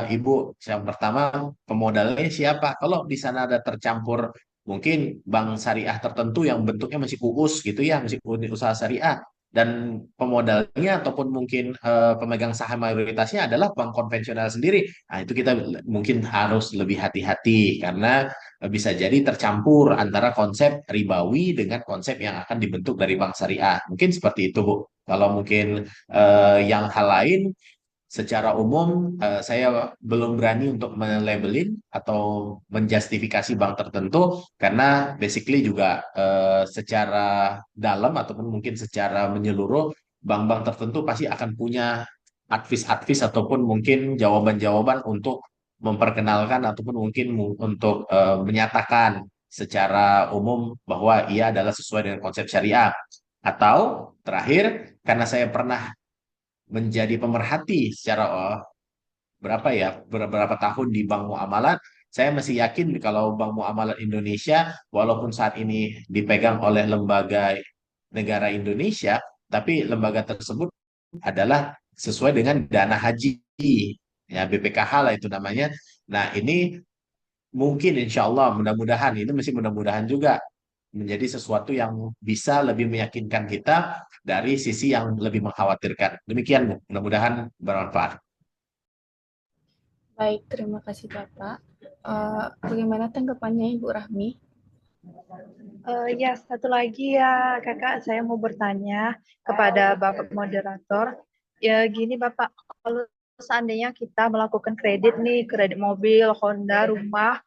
Ibu, yang pertama pemodalnya siapa. Kalau di sana ada tercampur mungkin bank syariah tertentu yang bentuknya masih kuus gitu ya, masih unit usaha syariah, dan pemodalnya ataupun mungkin pemegang saham mayoritasnya adalah bank konvensional sendiri. Nah, itu kita mungkin harus lebih hati-hati karena bisa jadi tercampur antara konsep ribawi dengan konsep yang akan dibentuk dari bank syariah. Mungkin seperti itu, Bu. Kalau mungkin yang hal lain, secara umum saya belum berani untuk melabelin atau menjustifikasi bank tertentu karena basically juga secara dalam ataupun mungkin secara menyeluruh bank-bank tertentu pasti akan punya advis-advis ataupun mungkin jawaban-jawaban untuk memperkenalkan ataupun mungkin untuk menyatakan secara umum bahwa ia adalah sesuai dengan konsep syariah. Atau terakhir, karena saya pernah menjadi pemerhati secara beberapa tahun di Bank Muamalat, saya masih yakin kalau Bank Muamalat Indonesia, walaupun saat ini dipegang oleh lembaga negara Indonesia, tapi lembaga tersebut adalah sesuai dengan dana haji, ya BPKH lah itu namanya. Nah ini mungkin insya Allah mudah-mudahan ini masih mudah-mudahan juga menjadi sesuatu yang bisa lebih meyakinkan kita dari sisi yang lebih mengkhawatirkan. Demikian Bu, mudah-mudahan bermanfaat. Baik, terima kasih Bapak. Bagaimana tanggapannya Ibu Rahmi? Ya, satu lagi ya Kakak, saya mau bertanya kepada Bapak moderator. Ya gini Bapak, kalau seandainya kita melakukan kredit nih, kredit mobil, Honda, rumah,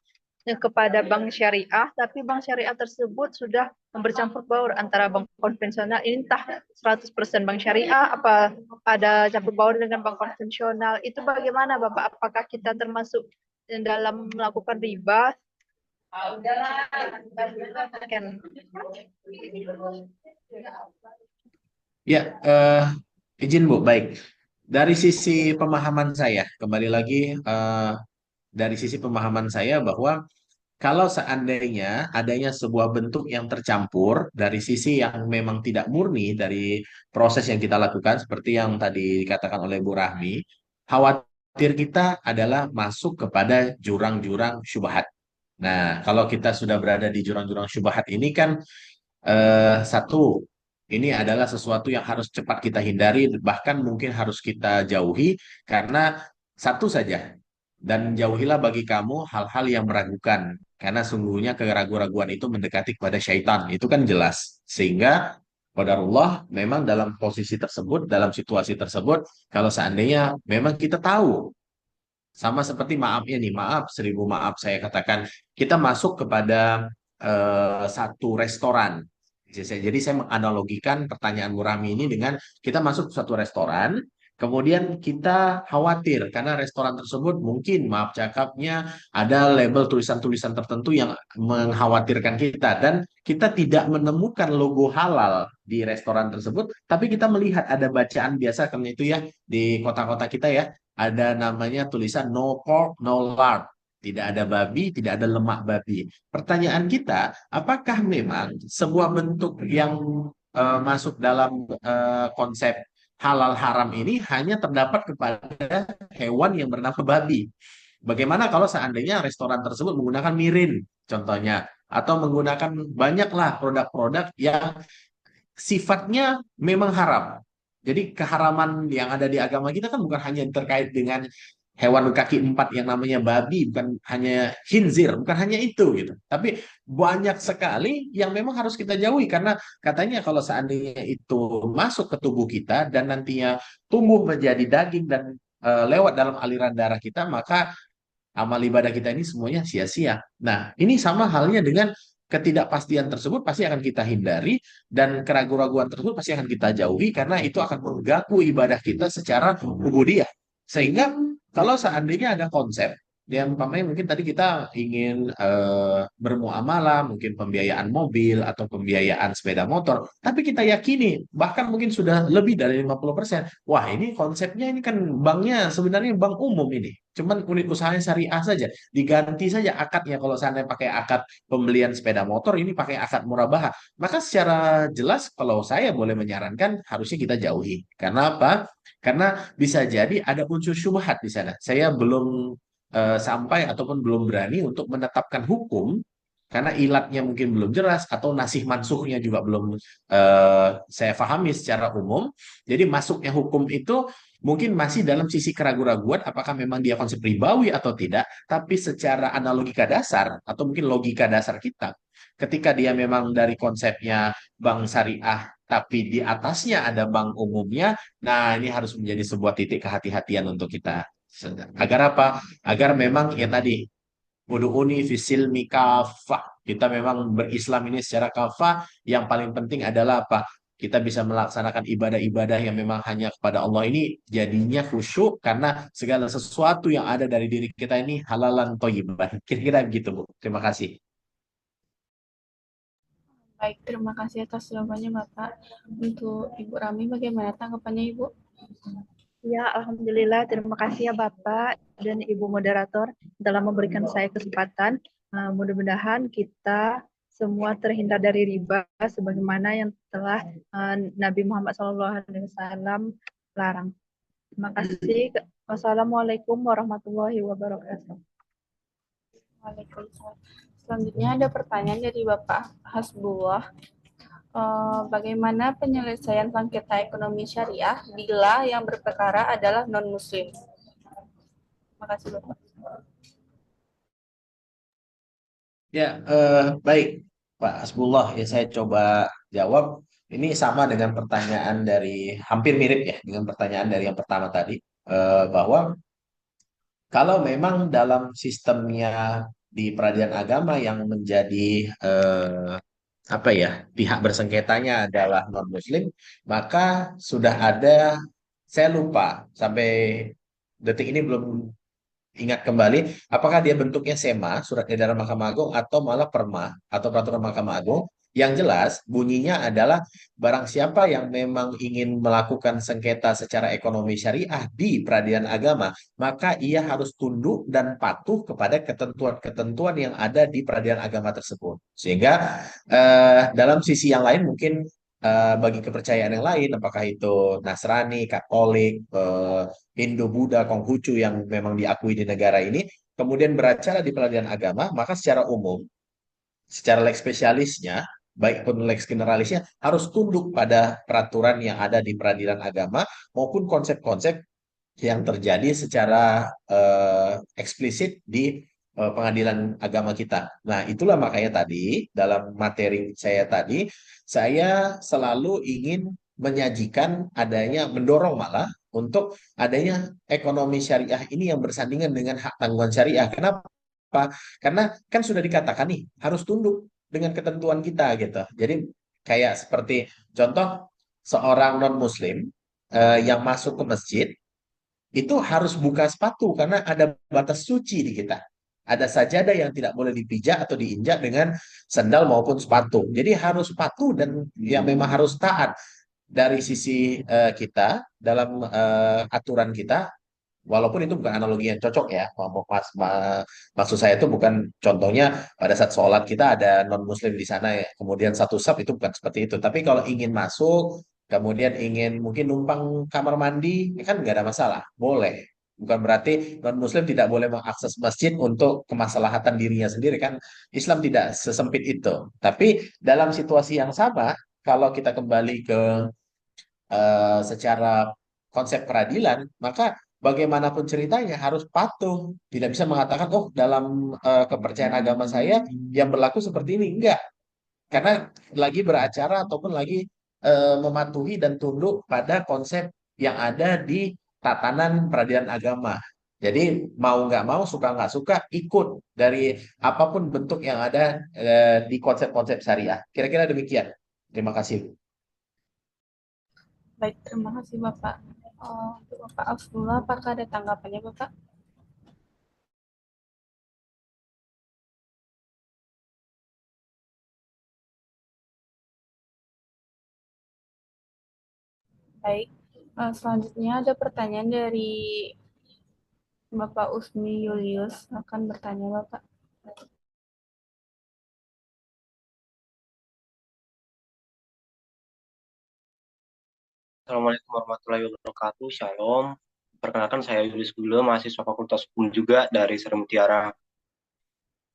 kepada bank syariah, tapi bank syariah tersebut sudah bercampur baur antara bank konvensional, ini entah 100% bank syariah, apa ada campur baur dengan bank konvensional, itu bagaimana Bapak? Apakah kita termasuk dalam melakukan riba? Ya, izin Bu, baik. Dari sisi pemahaman saya, kembali lagi dari sisi pemahaman saya bahwa kalau seandainya adanya sebuah bentuk yang tercampur dari sisi yang memang tidak murni dari proses yang kita lakukan, seperti yang tadi dikatakan oleh Bu Rahmi, khawatir kita adalah masuk kepada jurang-jurang syubhat. Nah, kalau kita sudah berada di jurang-jurang syubhat ini kan satu, ini adalah sesuatu yang harus cepat kita hindari, bahkan mungkin harus kita jauhi, karena satu saja, dan jauhilah bagi kamu hal-hal yang meragukan, karena sungguhnya keraguan-raguan itu mendekati kepada syaitan, itu kan jelas. Sehingga, qadarullah, memang dalam posisi tersebut, dalam situasi tersebut, kalau seandainya memang kita tahu, sama seperti maafnya nih, maaf, seribu maaf saya katakan, kita masuk kepada satu restoran. Jadi saya menganalogikan pertanyaan Murami ini dengan kita masuk ke suatu restoran, kemudian kita khawatir karena restoran tersebut mungkin, maaf cakapnya, ada label tulisan-tulisan tertentu yang mengkhawatirkan kita dan kita tidak menemukan logo halal di restoran tersebut, tapi kita melihat ada bacaan biasa karena itu ya di kota-kota kita ya, ada namanya tulisan no pork, no lard. Tidak ada babi, tidak ada lemak babi. Pertanyaan kita, apakah memang sebuah bentuk yang masuk dalam konsep halal haram ini hanya terdapat kepada hewan yang bernama babi? Bagaimana kalau seandainya restoran tersebut menggunakan mirin, contohnya, atau menggunakan banyaklah produk-produk yang sifatnya memang haram. Jadi keharaman yang ada di agama kita kan bukan hanya terkait dengan hewan berkaki empat yang namanya babi, bukan hanya khinzir, bukan hanya itu gitu. Tapi banyak sekali yang memang harus kita jauhi karena katanya kalau seandainya itu masuk ke tubuh kita dan nantinya tumbuh menjadi daging dan lewat dalam aliran darah kita, maka amal ibadah kita ini semuanya sia-sia. Nah, ini sama halnya dengan ketidakpastian tersebut pasti akan kita hindari dan keraguan-raguan tersebut pasti akan kita jauhi karena itu akan mengganggu ibadah kita secara ubudiyah. Sehingga kalau seandainya ada konsep yang umpamanya mungkin tadi kita ingin bermuamalah, mungkin pembiayaan mobil atau pembiayaan sepeda motor, tapi kita yakini bahkan mungkin sudah lebih dari 50%. Wah, ini konsepnya ini kan banknya sebenarnya bank umum ini. Cuman unit usahanya syariah saja. Diganti saja akadnya kalau seandainya pakai akad pembelian sepeda motor ini pakai akad murabahah. Maka secara jelas kalau saya boleh menyarankan harusnya kita jauhi. Karena apa? Karena bisa jadi ada unsur syubhat di sana. Saya belum sampai ataupun belum berani untuk menetapkan hukum karena ilatnya mungkin belum jelas atau nasih mansuhnya juga belum saya pahami secara umum. Jadi masuknya hukum itu mungkin masih dalam sisi keraguan-raguan apakah memang dia konsep ribawi atau tidak, tapi secara analogika dasar atau mungkin logika dasar kita, ketika dia memang dari konsepnya bank syariah, tapi di atasnya ada bank umumnya, nah ini harus menjadi sebuah titik kehati-hatian untuk kita. Agar apa? Agar memang ya tadi, Udu'uni fisil mikafah. Kita memang berislam ini secara kafah. Yang paling penting adalah apa? Kita bisa melaksanakan ibadah-ibadah yang memang hanya kepada Allah ini jadinya khusyuk karena segala sesuatu yang ada dari diri kita ini halalan thayyibah. Kira-kira begitu, Bu. Terima kasih. Baik, terima kasih atas jawabannya Bapak. Untuk Ibu Rami, bagaimana tanggapannya Ibu? Ya, alhamdulillah. Terima kasih ya Bapak dan Ibu moderator telah memberikan saya kesempatan. Mudah-mudahan kita semua terhindar dari riba sebagaimana yang telah Nabi Muhammad SAW larang. Terima kasih. Wassalamualaikum warahmatullahi wabarakatuh. Waalaikumsalam. Selanjutnya ada pertanyaan dari Bapak Hasbullah. Bagaimana penyelesaian sengketa ekonomi syariah bila yang berperkara adalah non-muslim? Terima kasih Bapak. Ya, baik Pak Hasbullah. Ya, saya coba jawab. Ini sama dengan pertanyaan dari, hampir mirip ya dengan pertanyaan dari yang pertama tadi. Bahwa kalau memang dalam sistemnya di peradilan agama yang menjadi apa ya, pihak bersengketanya adalah non-muslim, maka sudah ada, saya lupa sampai detik ini belum ingat kembali apakah dia bentuknya SEMA, surat edaran Mahkamah Agung, atau malah Perma atau peraturan Mahkamah Agung. Yang jelas bunyinya adalah barang siapa yang memang ingin melakukan sengketa secara ekonomi syariah di peradilan agama, maka ia harus tunduk dan patuh kepada ketentuan-ketentuan yang ada di peradilan agama tersebut. Sehingga dalam sisi yang lain mungkin bagi kepercayaan yang lain, apakah itu Nasrani, Katolik, Hindu, Buddha, Konghucu yang memang diakui di negara ini, kemudian beracara di peradilan agama, maka secara umum, secara lex spesialisnya, baik pun lex generalisnya, harus tunduk pada peraturan yang ada di peradilan agama maupun konsep-konsep yang terjadi secara eksplisit di pengadilan agama kita. Nah, itulah makanya tadi dalam materi saya tadi, saya selalu ingin menyajikan adanya, mendorong malah untuk adanya ekonomi syariah ini yang bersandingan dengan hak tanggungan syariah. Kenapa? Karena kan sudah dikatakan nih, harus tunduk dengan ketentuan kita gitu. Jadi kayak seperti contoh seorang non-muslim yang masuk ke masjid itu harus buka sepatu karena ada batas suci di kita. Ada sajadah yang tidak boleh dipijak atau diinjak dengan sandal maupun sepatu. Jadi harus patuh dan yang memang harus taat dari sisi kita dalam aturan kita. Walaupun itu bukan analogi yang cocok ya, maksud saya itu bukan contohnya pada saat sholat kita ada non muslim di sana ya, kemudian satu saf, itu bukan seperti itu. Tapi kalau ingin masuk, kemudian ingin mungkin numpang kamar mandi, ya kan nggak ada masalah, boleh. Bukan berarti non muslim tidak boleh mengakses masjid untuk kemaslahatan dirinya sendiri, kan Islam tidak sesempit itu. Tapi dalam situasi yang sama, kalau kita kembali ke secara konsep peradilan, maka bagaimanapun ceritanya harus patuh. Tidak bisa mengatakan, oh dalam kepercayaan agama saya yang berlaku seperti ini. Enggak. Karena lagi beracara ataupun lagi mematuhi dan tunduk pada konsep yang ada di tatanan peradilan agama. Jadi mau nggak mau, suka nggak suka, ikut dari apapun bentuk yang ada di konsep-konsep syariah. Kira-kira demikian. Terima kasih. Baik, terima kasih Bapak. Untuk Bapak Abdullah, apakah ada tanggapannya Bapak? Baik, selanjutnya ada pertanyaan dari Bapak Usmi Julius. Akan bertanya Bapak. Assalamualaikum warahmatullahi wabarakatuh. Shalom. Perkenalkan saya Yulis Gula, mahasiswa Fakultas Hukum juga dari Sri Mutiara.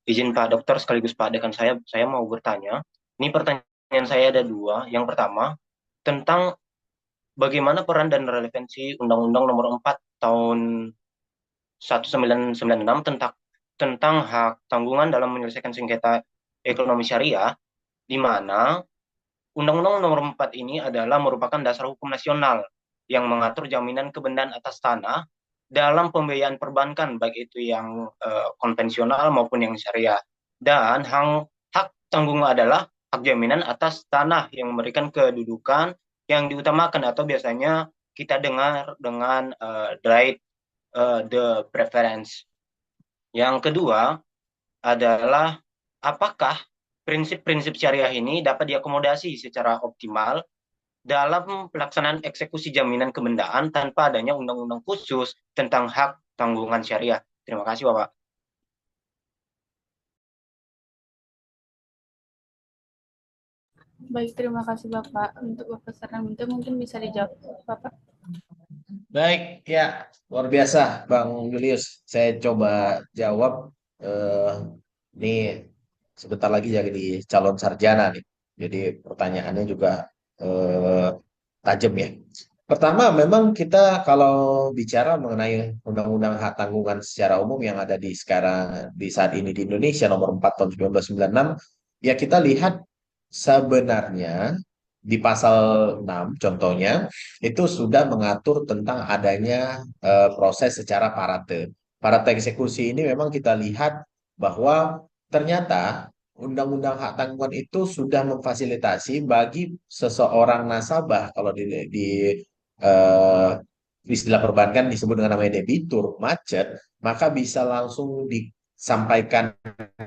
Izin Pak Dokter sekaligus Pak Dekan, saya mau bertanya. Ini pertanyaan saya ada dua. Yang pertama, tentang bagaimana peran dan relevansi Undang-Undang Nomor 4 Tahun 1996 tentang hak tanggungan dalam menyelesaikan sengketa ekonomi syariah, di mana Undang-Undang Nomor 4 ini adalah merupakan dasar hukum nasional yang mengatur jaminan kebenaran atas tanah dalam pembiayaan perbankan, baik itu yang konvensional maupun yang syariah. Dan hak tanggungan adalah hak jaminan atas tanah yang memberikan kedudukan yang diutamakan atau biasanya kita dengar dengan right the preference. Yang kedua adalah apakah prinsip-prinsip syariah ini dapat diakomodasi secara optimal dalam pelaksanaan eksekusi jaminan kebendaan tanpa adanya undang-undang khusus tentang hak tanggungan syariah. Terima kasih, Bapak. Baik, terima kasih Bapak. Untuk Bapak Sarnaminto mungkin bisa dijawab Bapak. Baik, ya luar biasa Bang Julius. Saya coba jawab. Ini sebentar lagi jadi calon sarjana nih. Jadi pertanyaannya juga eh, tajam ya. Pertama, memang kita kalau bicara mengenai Undang-Undang Hak Tanggungan secara umum yang ada di saat ini di Indonesia nomor 4 tahun 1996, ya kita lihat sebenarnya di pasal 6 contohnya itu sudah mengatur tentang adanya proses secara parate. Parate eksekusi ini memang kita lihat bahwa ternyata Undang-Undang Hak Tanggungan itu sudah memfasilitasi bagi seseorang nasabah kalau eh, istilah perbankan disebut dengan namanya debitur macet, maka bisa langsung disampaikan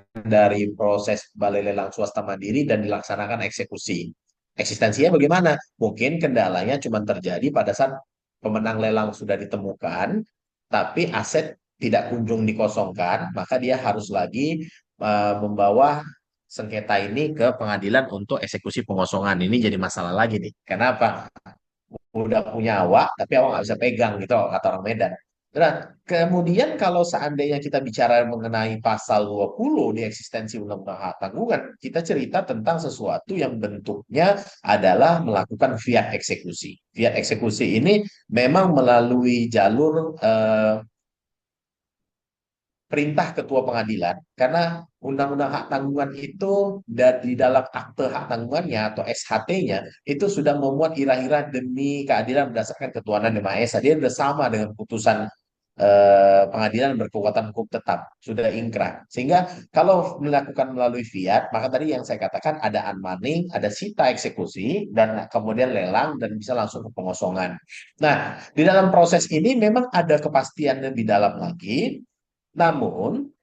dari proses balai lelang swasta mandiri dan dilaksanakan eksekusi. Eksistensinya bagaimana? Mungkin kendalanya cuma terjadi pada saat pemenang lelang sudah ditemukan, tapi aset tidak kunjung dikosongkan, maka dia harus lagi membawa sengketa ini ke pengadilan untuk eksekusi pengosongan. Ini jadi masalah lagi nih. Kenapa? Udah punya awak, tapi awak nggak bisa pegang gitu, kata orang Medan. Nah, kemudian kalau seandainya kita bicara mengenai pasal 20 di eksistensi Undang-Undang Hak Tanggungan, kita cerita tentang sesuatu yang bentuknya adalah melakukan fiat eksekusi. Fiat eksekusi ini memang melalui jalur perintah ketua pengadilan karena undang-undang hak tanggungan itu di dalam akte hak tanggungannya atau SHT-nya itu sudah memuat irah-irah demi keadilan berdasarkan ketuhanan yang Maha Esa. Dia sudah sama dengan putusan pengadilan berkekuatan hukum tetap, sudah ingkrah. Sehingga kalau melakukan melalui fiat, maka tadi yang saya katakan ada unmoney, ada sita eksekusi, dan kemudian lelang, dan bisa langsung ke pengosongan. Nah, di dalam proses ini memang ada kepastian lebih dalam lagi, namun,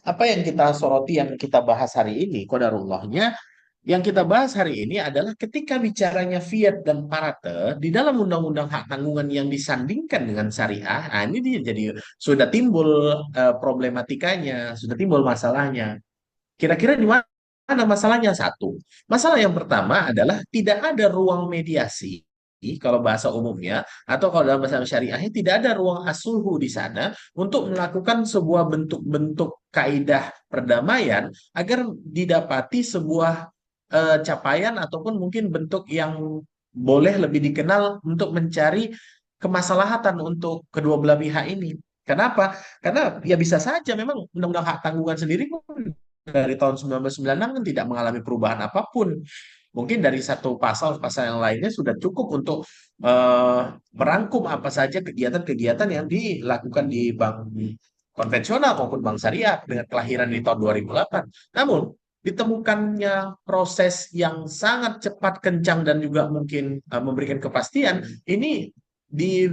apa yang kita soroti, yang kita bahas hari ini, qadarullahnya, yang kita bahas hari ini adalah ketika bicaranya fiat dan parate di dalam undang-undang hak tanggungan yang disandingkan dengan syariah, nah ini dia jadi sudah timbul problematikanya, sudah timbul masalahnya. Kira-kira di mana masalahnya? Satu, masalah yang pertama adalah tidak ada ruang mediasi. Kalau bahasa umumnya atau kalau dalam bahasa syariahnya tidak ada ruang asulhu di sana untuk melakukan sebuah bentuk-bentuk kaidah perdamaian agar didapati sebuah capaian ataupun mungkin bentuk yang boleh lebih dikenal untuk mencari kemaslahatan untuk kedua belah pihak ini. Kenapa? Karena ya bisa saja memang undang-undang hak tanggungan sendiri pun dari tahun 1996 kan tidak mengalami perubahan apapun. Mungkin dari satu pasal pasal yang lainnya sudah cukup untuk eh, merangkum apa saja kegiatan-kegiatan yang dilakukan di bank konvensional maupun bank syariah dengan kelahiran di tahun 2008. Namun ditemukannya proses yang sangat cepat, kencang, dan juga mungkin memberikan kepastian, ini di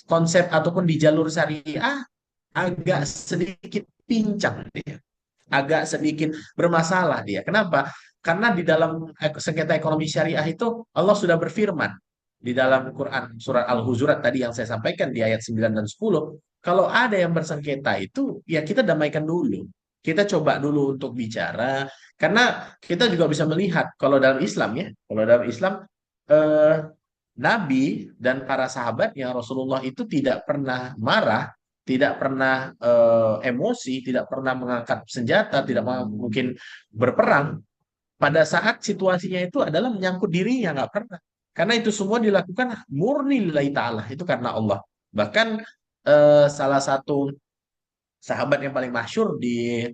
konsep ataupun di jalur syariah agak sedikit pincang dia, agak sedikit bermasalah dia. Kenapa? Karena di dalam sengketa ekonomi syariah itu Allah sudah berfirman di dalam Quran surat Al-Hujurat tadi yang saya sampaikan di ayat 9 dan 10, kalau ada yang bersengketa itu ya kita damaikan dulu. Kita coba dulu untuk bicara karena kita juga bisa melihat kalau dalam Islam ya, kalau dalam Islam eh, Nabi dan para sahabatnya Rasulullah itu tidak pernah marah, tidak pernah emosi, tidak pernah mengangkat senjata, tidak mungkin berperang. Pada saat situasinya itu adalah menyangkut dirinya, nggak pernah. Karena itu semua dilakukan murni lillahi ta'ala, itu karena Allah. Bahkan salah satu sahabat yang paling masyhur di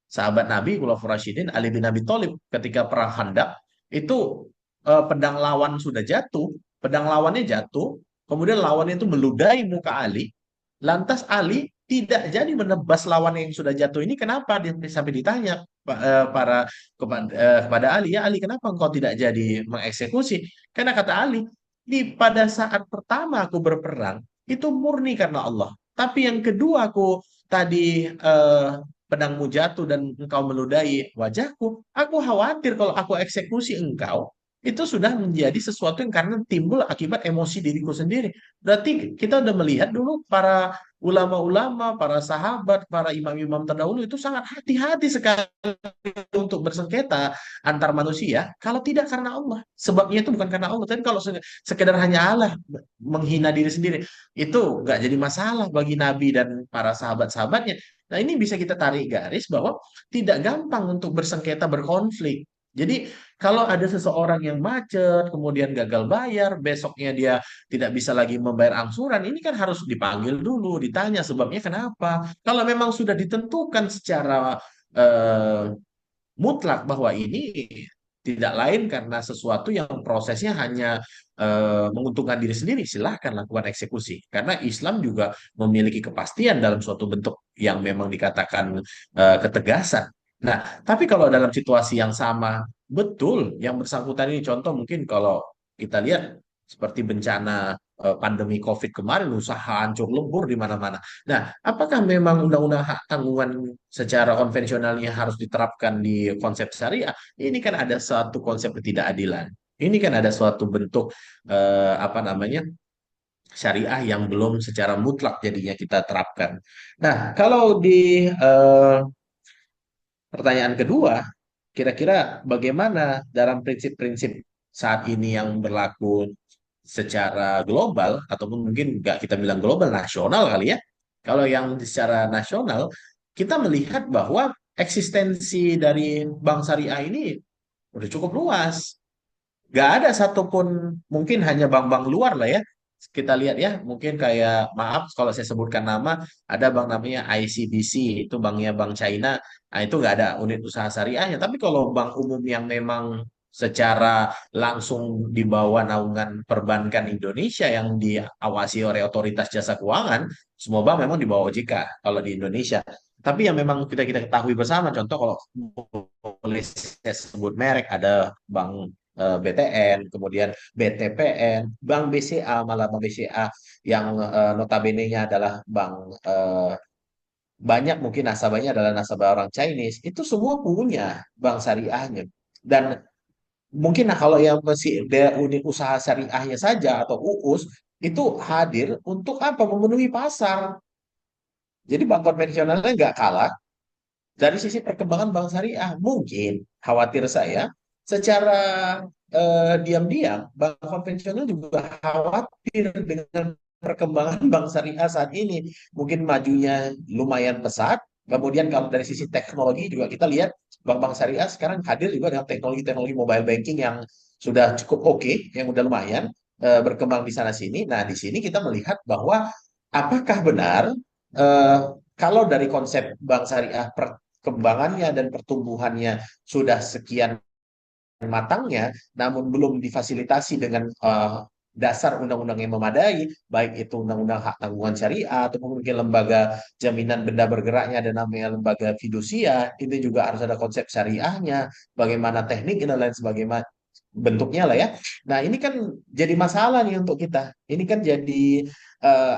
sahabat Nabi, Khulafaur Rasyidin, Ali bin Abi Thalib, ketika perang Khandaq, itu pedang lawan sudah jatuh, pedang lawannya jatuh, kemudian lawannya itu meludahi muka Ali, lantas Ali tidak jadi menebas lawan yang sudah jatuh ini, kenapa? Sampai ditanya kepada Ali, ya Ali, kenapa engkau tidak jadi mengeksekusi? Karena kata Ali, pada saat pertama aku berperang, itu murni karena Allah. Tapi yang kedua aku tadi pedangmu jatuh dan engkau meludahi wajahku, aku khawatir kalau aku eksekusi engkau, itu sudah menjadi sesuatu yang karena timbul akibat emosi diriku sendiri. Berarti kita udah melihat dulu para ulama-ulama, para sahabat, para imam-imam terdahulu itu sangat hati-hati sekali untuk bersengketa antar manusia, kalau tidak karena Allah. Sebabnya itu bukan karena Allah. Tapi kalau sekedar hanya Allah menghina diri sendiri, itu nggak jadi masalah bagi Nabi dan para sahabat-sahabatnya. Nah, ini bisa kita tarik garis bahwa tidak gampang untuk bersengketa, berkonflik. Jadi, kalau ada seseorang yang macet, kemudian gagal bayar, besoknya dia tidak bisa lagi membayar angsuran, ini kan harus dipanggil dulu, ditanya sebabnya kenapa. Kalau memang sudah ditentukan secara eh, mutlak bahwa ini tidak lain karena sesuatu yang prosesnya hanya menguntungkan diri sendiri, silahkan lakukan eksekusi. Karena Islam juga memiliki kepastian dalam suatu bentuk yang memang dikatakan ketegasan. Nah, tapi kalau dalam situasi yang sama, betul yang bersangkutan ini, contoh mungkin kalau kita lihat seperti bencana pandemi COVID kemarin, usaha hancur lebur di mana-mana. Nah, apakah memang undang-undang hak tanggungan secara konvensionalnya harus diterapkan di konsep syariah? Ini kan ada suatu konsep ketidakadilan. Ini kan ada suatu bentuk apa namanya syariah yang belum secara mutlak jadinya kita terapkan. Nah, kalau di pertanyaan kedua, kira-kira bagaimana dalam prinsip-prinsip saat ini yang berlaku secara global, ataupun mungkin nggak kita bilang global, nasional kali ya. Kalau yang secara nasional, kita melihat bahwa eksistensi dari bank syariah ini udah cukup luas. Nggak ada satupun, mungkin hanya bank-bank luar lah ya. Kita lihat ya, mungkin kayak, maaf kalau saya sebutkan nama, ada bank namanya ICBC, itu banknya Bank China. Nah, itu nggak ada unit usaha syariahnya. Tapi kalau bank umum yang memang secara langsung di bawah naungan perbankan Indonesia yang diawasi oleh otoritas jasa keuangan, semua bank memang di bawah OJK kalau di Indonesia. Tapi yang memang kita kita ketahui bersama, contoh kalau boleh saya sebut merek, ada bank BTN, kemudian BTPN, Bank BCA, malah Bank BCA yang notabene-nya adalah bank banyak mungkin nasabahnya adalah nasabah orang Chinese, itu semua punya bank syariahnya. Dan mungkin kalau yang masih ada unit usaha syariahnya saja atau UUS, itu hadir untuk apa? Memenuhi pasar. Jadi bank konvensionalnya nggak kalah. Dari sisi perkembangan bank syariah, mungkin khawatir saya secara diam-diam bank konvensional juga khawatir dengan perkembangan bank syariah saat ini. Mungkin majunya lumayan pesat. Kemudian kalau dari sisi teknologi juga kita lihat bank-bank syariah sekarang hadir juga dengan teknologi-teknologi mobile banking yang sudah cukup oke, yang udah lumayan berkembang di sana sini. Nah, di sini kita melihat bahwa apakah benar eh, kalau dari konsep bank syariah perkembangannya dan pertumbuhannya sudah sekian matangnya, namun belum difasilitasi dengan dasar undang-undang yang memadai, baik itu undang-undang hak tanggungan syariah atau mungkin lembaga jaminan benda bergeraknya ada namanya lembaga fidusia, ini juga harus ada konsep syariahnya, bagaimana teknik dan lain sebagainya bentuknya lah ya. Nah, ini kan jadi masalah nih untuk kita. Ini kan jadi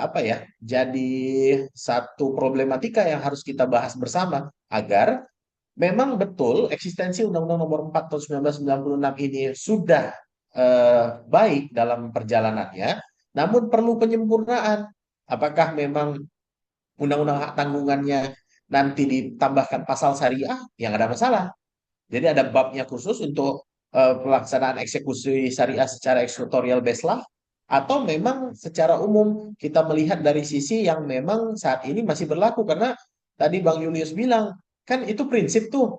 apa ya? Jadi satu problematika yang harus kita bahas bersama agar memang betul eksistensi Undang-Undang Nomor 4 Tahun 1996 ini sudah baik dalam perjalanannya, namun perlu penyempurnaan. Apakah memang Undang-Undang hak tanggungannya nanti ditambahkan pasal syariah yang ada masalah? Jadi ada babnya khusus untuk pelaksanaan eksekusi syariah secara eksekutorial beslah, atau memang secara umum kita melihat dari sisi yang memang saat ini masih berlaku karena tadi Bang Julius bilang kan itu prinsip tuh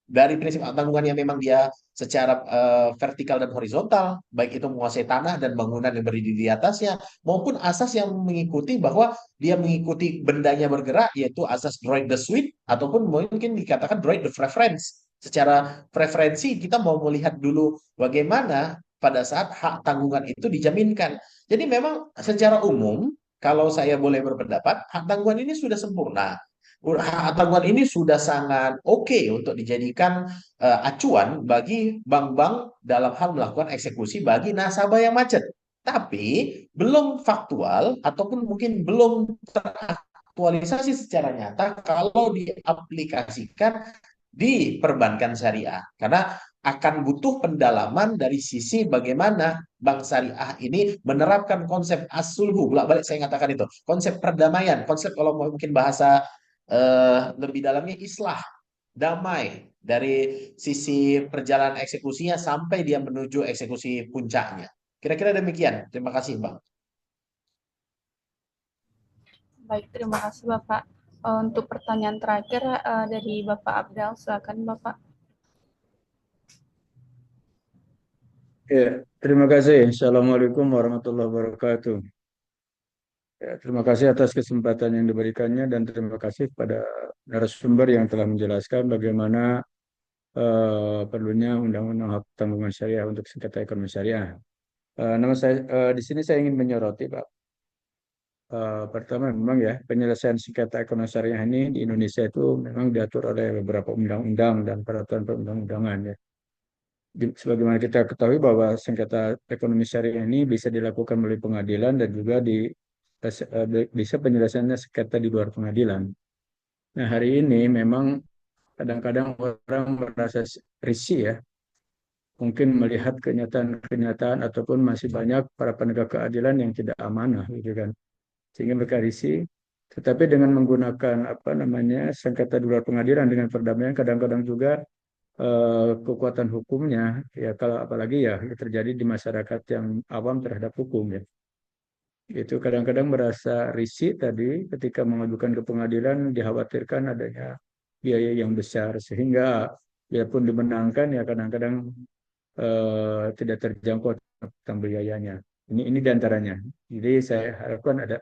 dari prinsip tanggungan yang memang dia secara vertikal dan horizontal, baik itu menguasai tanah dan bangunan yang berdiri di atasnya, maupun asas yang mengikuti bahwa dia mengikuti bendanya bergerak, yaitu asas droit de suite, ataupun mungkin dikatakan droit de preference. Secara preferensi, kita mau melihat dulu bagaimana pada saat hak tanggungan itu dijaminkan. Jadi memang secara umum, kalau saya boleh berpendapat, hak tanggungan ini sudah sempurna. Hak tanggungan ini sudah sangat oke untuk dijadikan acuan bagi bank-bank dalam hal melakukan eksekusi bagi nasabah yang macet. Tapi belum faktual ataupun mungkin belum teraktualisasi secara nyata kalau diaplikasikan di perbankan syariah. Karena akan butuh pendalaman dari sisi bagaimana bank syariah ini menerapkan konsep as-sulhu. Bolak-balik saya katakan itu. Konsep perdamaian, konsep kalau mungkin bahasa lebih dalamnya islah, damai dari sisi perjalanan eksekusinya sampai dia menuju eksekusi puncaknya. Kira-kira demikian. Terima kasih, Bang. Baik, terima kasih Bapak. Untuk pertanyaan terakhir dari Bapak Abdal, silakan Bapak. Ya, terima kasih. Assalamualaikum warahmatullahi wabarakatuh. Ya, terima kasih atas kesempatan yang diberikannya dan terima kasih kepada narasumber yang telah menjelaskan bagaimana perlunya Undang-Undang Hak Tanggungan Syariah untuk sengketa ekonomi syariah. Nama saya di sini saya ingin menyoroti, Pak. Pertama memang ya penyelesaian sengketa ekonomi syariah ini di Indonesia itu memang diatur oleh beberapa undang-undang dan peraturan perundang-undangan ya. Sebagaimana kita ketahui bahwa sengketa ekonomi syariah ini bisa dilakukan melalui pengadilan dan juga bisa penyelesaiannya sengketa di luar pengadilan. Nah, hari ini memang kadang-kadang orang merasa risih ya, mungkin melihat kenyataan-kenyataan ataupun masih banyak para penegak keadilan yang tidak amanah gitu kan. Sehingga mereka risih. Tetapi dengan menggunakan apa namanya sengketa di luar pengadilan dengan perdamaian kadang-kadang juga kekuatan hukumnya ya kalau apalagi ya terjadi di masyarakat yang awam terhadap hukum ya itu kadang-kadang merasa risih tadi ketika mengajukan ke pengadilan dikhawatirkan adanya biaya yang besar sehingga biarpun dimenangkan ya kadang-kadang tidak terjangkau tentang biayanya ini diantaranya jadi saya harapkan ada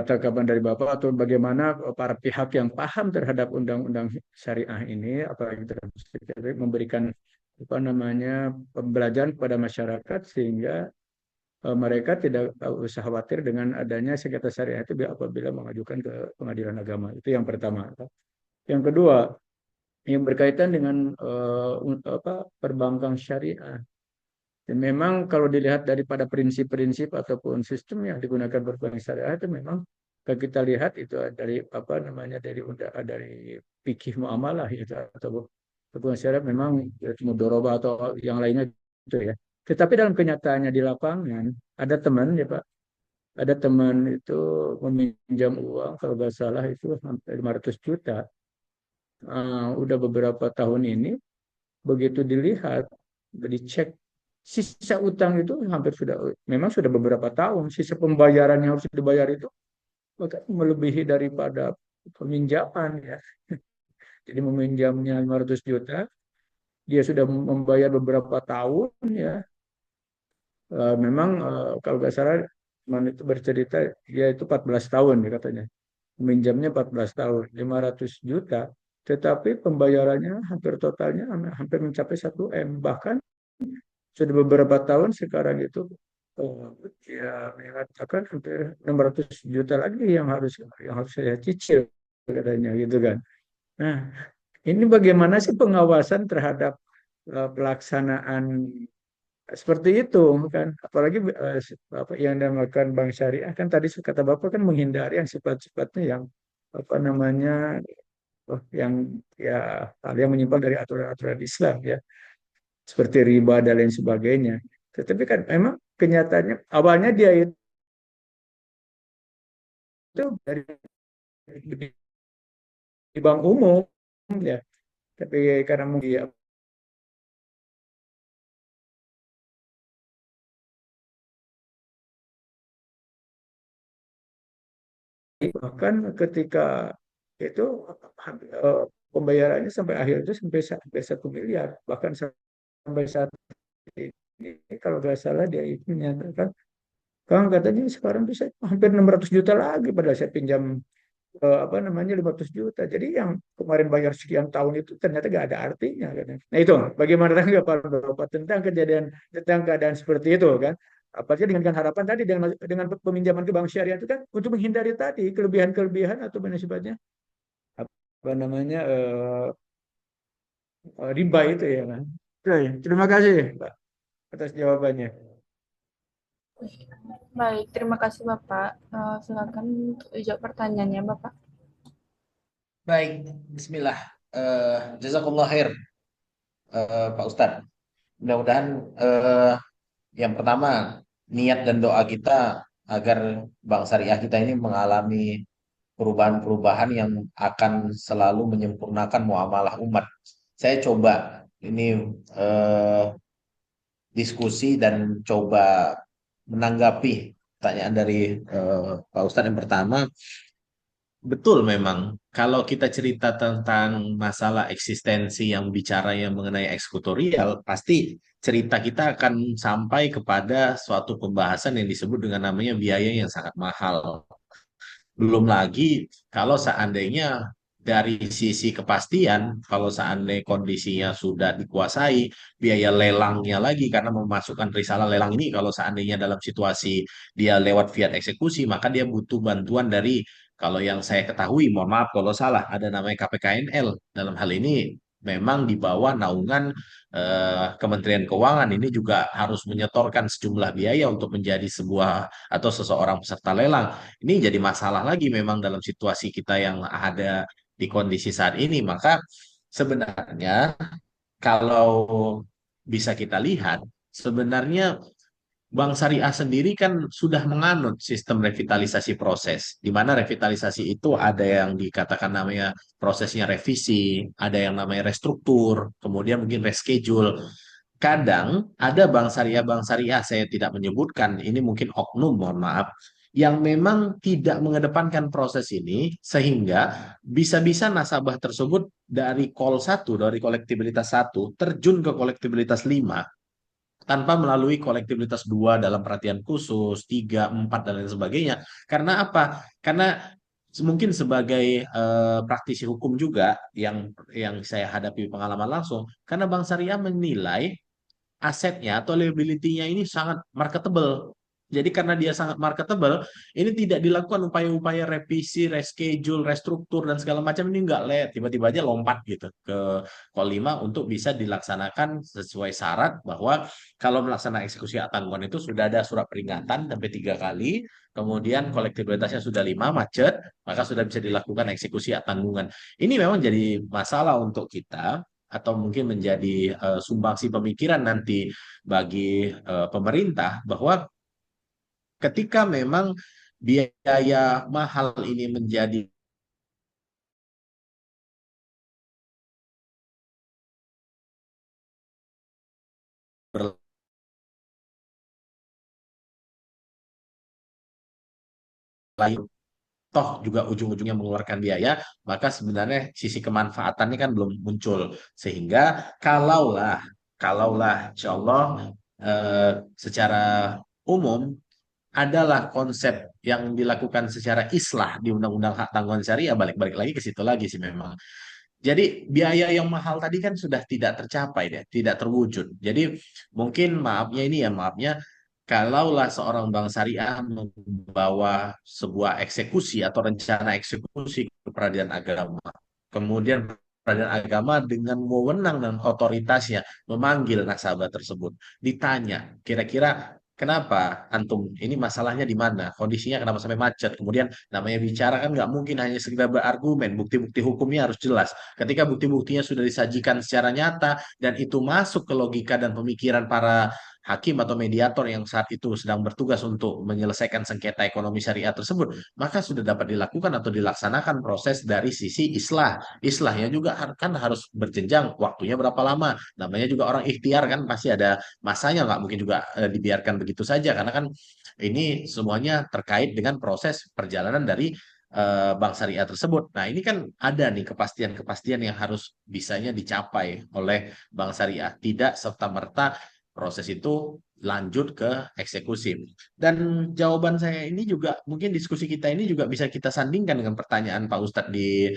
tanggapan dari Bapak atau bagaimana para pihak yang paham terhadap undang-undang syariah ini, apalagi terhadap memberikan apa namanya pembelajaran kepada masyarakat sehingga mereka tidak usah khawatir dengan adanya sengketa syariah itu apabila mengajukan ke pengadilan agama. Itu yang pertama. Yang kedua, yang berkaitan dengan perbankan syariah. Dan memang kalau dilihat daripada prinsip-prinsip ataupun sistem yang digunakan berbank syariah itu memang kalau kita lihat itu dari apa namanya dari fikih muamalah itu atau berbank syariah memang mudharabah atau yang lainnya itu ya. Tetapi dalam kenyataannya di lapangan ada teman ya Pak, ada teman itu meminjam uang kalau nggak salah itu sampai 500 juta. Udah beberapa tahun ini begitu dilihat, dicek sisa utang itu hampir sudah memang sudah beberapa tahun sisa pembayaran yang harus dibayar itu bahkan melebihi daripada peminjaman ya. Jadi meminjamnya 500 juta, dia sudah membayar beberapa tahun ya. Memang kalau nggak salah teman itu bercerita dia itu 14 tahun ya katanya. Meminjamnya 14 tahun, 500 juta, tetapi pembayarannya hampir totalnya hampir mencapai 1 M. Bahkan sudah beberapa tahun sekarang itu ya mengatakan hampir 600 juta lagi yang harus saya cicil katanya gitu kan. Nah, ini bagaimana sih pengawasan terhadap pelaksanaan seperti itu kan? Apalagi apa yang dinamakan bank syariah kan tadi kata Bapak kan menghindari yang sifat-sifatnya yang apa namanya yang ya hal yang menyimpang dari aturan-aturan Islam ya seperti riba dan lain sebagainya. Tetapi kan memang kenyataannya awalnya dia itu dari di bank umum ya, tapi karena mungkin bahkan ketika itu pembayarannya sampai akhir itu sampai 1 miliar, bahkan sampai saat ini kalau nggak salah dia itu menyatakan, Kang katanya sekarang bisa hampir 600 juta lagi padahal saya pinjam apa namanya 500 juta. Jadi yang kemarin bayar sekian tahun itu ternyata gak ada artinya kan. Nah itu bagaimana tanggapan Bapak tentang kejadian, tentang keadaan seperti itu kan? Apalagi dengan harapan tadi dengan peminjaman ke bank syariah itu kan untuk menghindari tadi kelebihan-kelebihan atau sifatnya apa namanya riba itu ya kan. Oke, terima kasih Pak atas jawabannya. Baik, terima kasih Bapak. Silakan untuk jawab pertanyaannya Bapak. Baik, Bismillah. Jazakallah khair, Pak Ustadz. Mudah-mudahan yang pertama niat dan doa kita agar Bank Syariah kita ini mengalami perubahan-perubahan yang akan selalu menyempurnakan muamalah umat. Saya coba ini diskusi dan coba menanggapi pertanyaan dari Pak Ustadz yang pertama. Betul memang, kalau kita cerita tentang masalah eksistensi yang bicara yang mengenai eksekutorial, pasti cerita kita akan sampai kepada suatu pembahasan yang disebut dengan namanya biaya yang sangat mahal. Belum lagi kalau seandainya dari sisi kepastian, kalau seandainya kondisinya sudah dikuasai, biaya lelangnya lagi karena memasukkan risalah lelang ini kalau seandainya dalam situasi dia lewat fiat eksekusi, maka dia butuh bantuan dari kalau yang saya ketahui, mohon maaf kalau salah, ada namanya KPKNL. Dalam hal ini memang di bawah naungan Kementerian Keuangan ini juga harus menyetorkan sejumlah biaya untuk menjadi sebuah atau seseorang peserta lelang. Ini jadi masalah lagi memang dalam situasi kita yang ada di kondisi saat ini. Maka sebenarnya kalau bisa kita lihat, sebenarnya Bank Syariah sendiri kan sudah menganut sistem revitalisasi proses, di mana revitalisasi itu ada yang dikatakan namanya prosesnya revisi, ada yang namanya restruktur, kemudian mungkin reschedule. Kadang ada bank syariah saya tidak menyebutkan, ini mungkin oknum, mohon maaf, yang memang tidak mengedepankan proses ini sehingga bisa-bisa nasabah tersebut dari call satu, dari kolektibilitas satu, terjun ke kolektibilitas 5 tanpa melalui kolektibilitas 2 dalam perhatian khusus, 3, 4, dan lain sebagainya. Karena apa? Karena mungkin sebagai praktisi hukum juga yang saya hadapi pengalaman langsung, karena Bank Syariah menilai asetnya atau liability-nya ini sangat marketable. Jadi karena dia sangat marketable, ini tidak dilakukan upaya-upaya revisi, reschedule, restruktur, dan segala macam ini enggak tiba-tiba aja lompat gitu ke Kol 5 untuk bisa dilaksanakan sesuai syarat bahwa kalau melaksanakan eksekusi hak tanggungan itu sudah ada surat peringatan sampai 3 kali, kemudian kolektibilitasnya sudah 5 macet, maka sudah bisa dilakukan eksekusi hak tanggungan. Ini memang jadi masalah untuk kita atau mungkin menjadi sumbangsi pemikiran nanti bagi pemerintah bahwa ketika memang biaya mahal ini menjadi berlayu, toh juga ujung-ujungnya mengeluarkan biaya, maka sebenarnya sisi kemanfaatannya kan belum muncul. Sehingga kalaulah insya Allah secara umum adalah konsep yang dilakukan secara islah di Undang-Undang Hak Tanggungan Syariah, balik-balik lagi ke situ lagi sih memang. Jadi biaya yang mahal tadi kan sudah tidak tercapai deh, tidak terwujud. Jadi mungkin maafnya ini ya maafnya kalaulah seorang bank syariah membawa sebuah eksekusi atau rencana eksekusi ke peradilan agama, kemudian peradilan agama dengan wewenang dan otoritasnya memanggil nasabah tersebut, ditanya kira-kira kenapa antum ini masalahnya di mana, kondisinya kenapa sampai macet, kemudian namanya bicara kan nggak mungkin hanya sekedar berargumen, bukti-bukti hukumnya harus jelas. Ketika bukti-buktinya sudah disajikan secara nyata dan itu masuk ke logika dan pemikiran para hakim atau mediator yang saat itu sedang bertugas untuk menyelesaikan sengketa ekonomi syariah tersebut, maka sudah dapat dilakukan atau dilaksanakan proses dari sisi islah. Islahnya juga kan harus berjenjang, waktunya berapa lama. Namanya juga orang ikhtiar kan pasti ada masanya, nggak mungkin juga dibiarkan begitu saja karena kan ini semuanya terkait dengan proses perjalanan dari bank syariah tersebut. Nah, ini kan ada nih kepastian-kepastian yang harus bisanya dicapai oleh bank syariah. Tidak serta-merta proses itu lanjut ke eksekusi. Dan jawaban saya ini juga, mungkin diskusi kita ini juga bisa kita sandingkan dengan pertanyaan Pak Ustadz di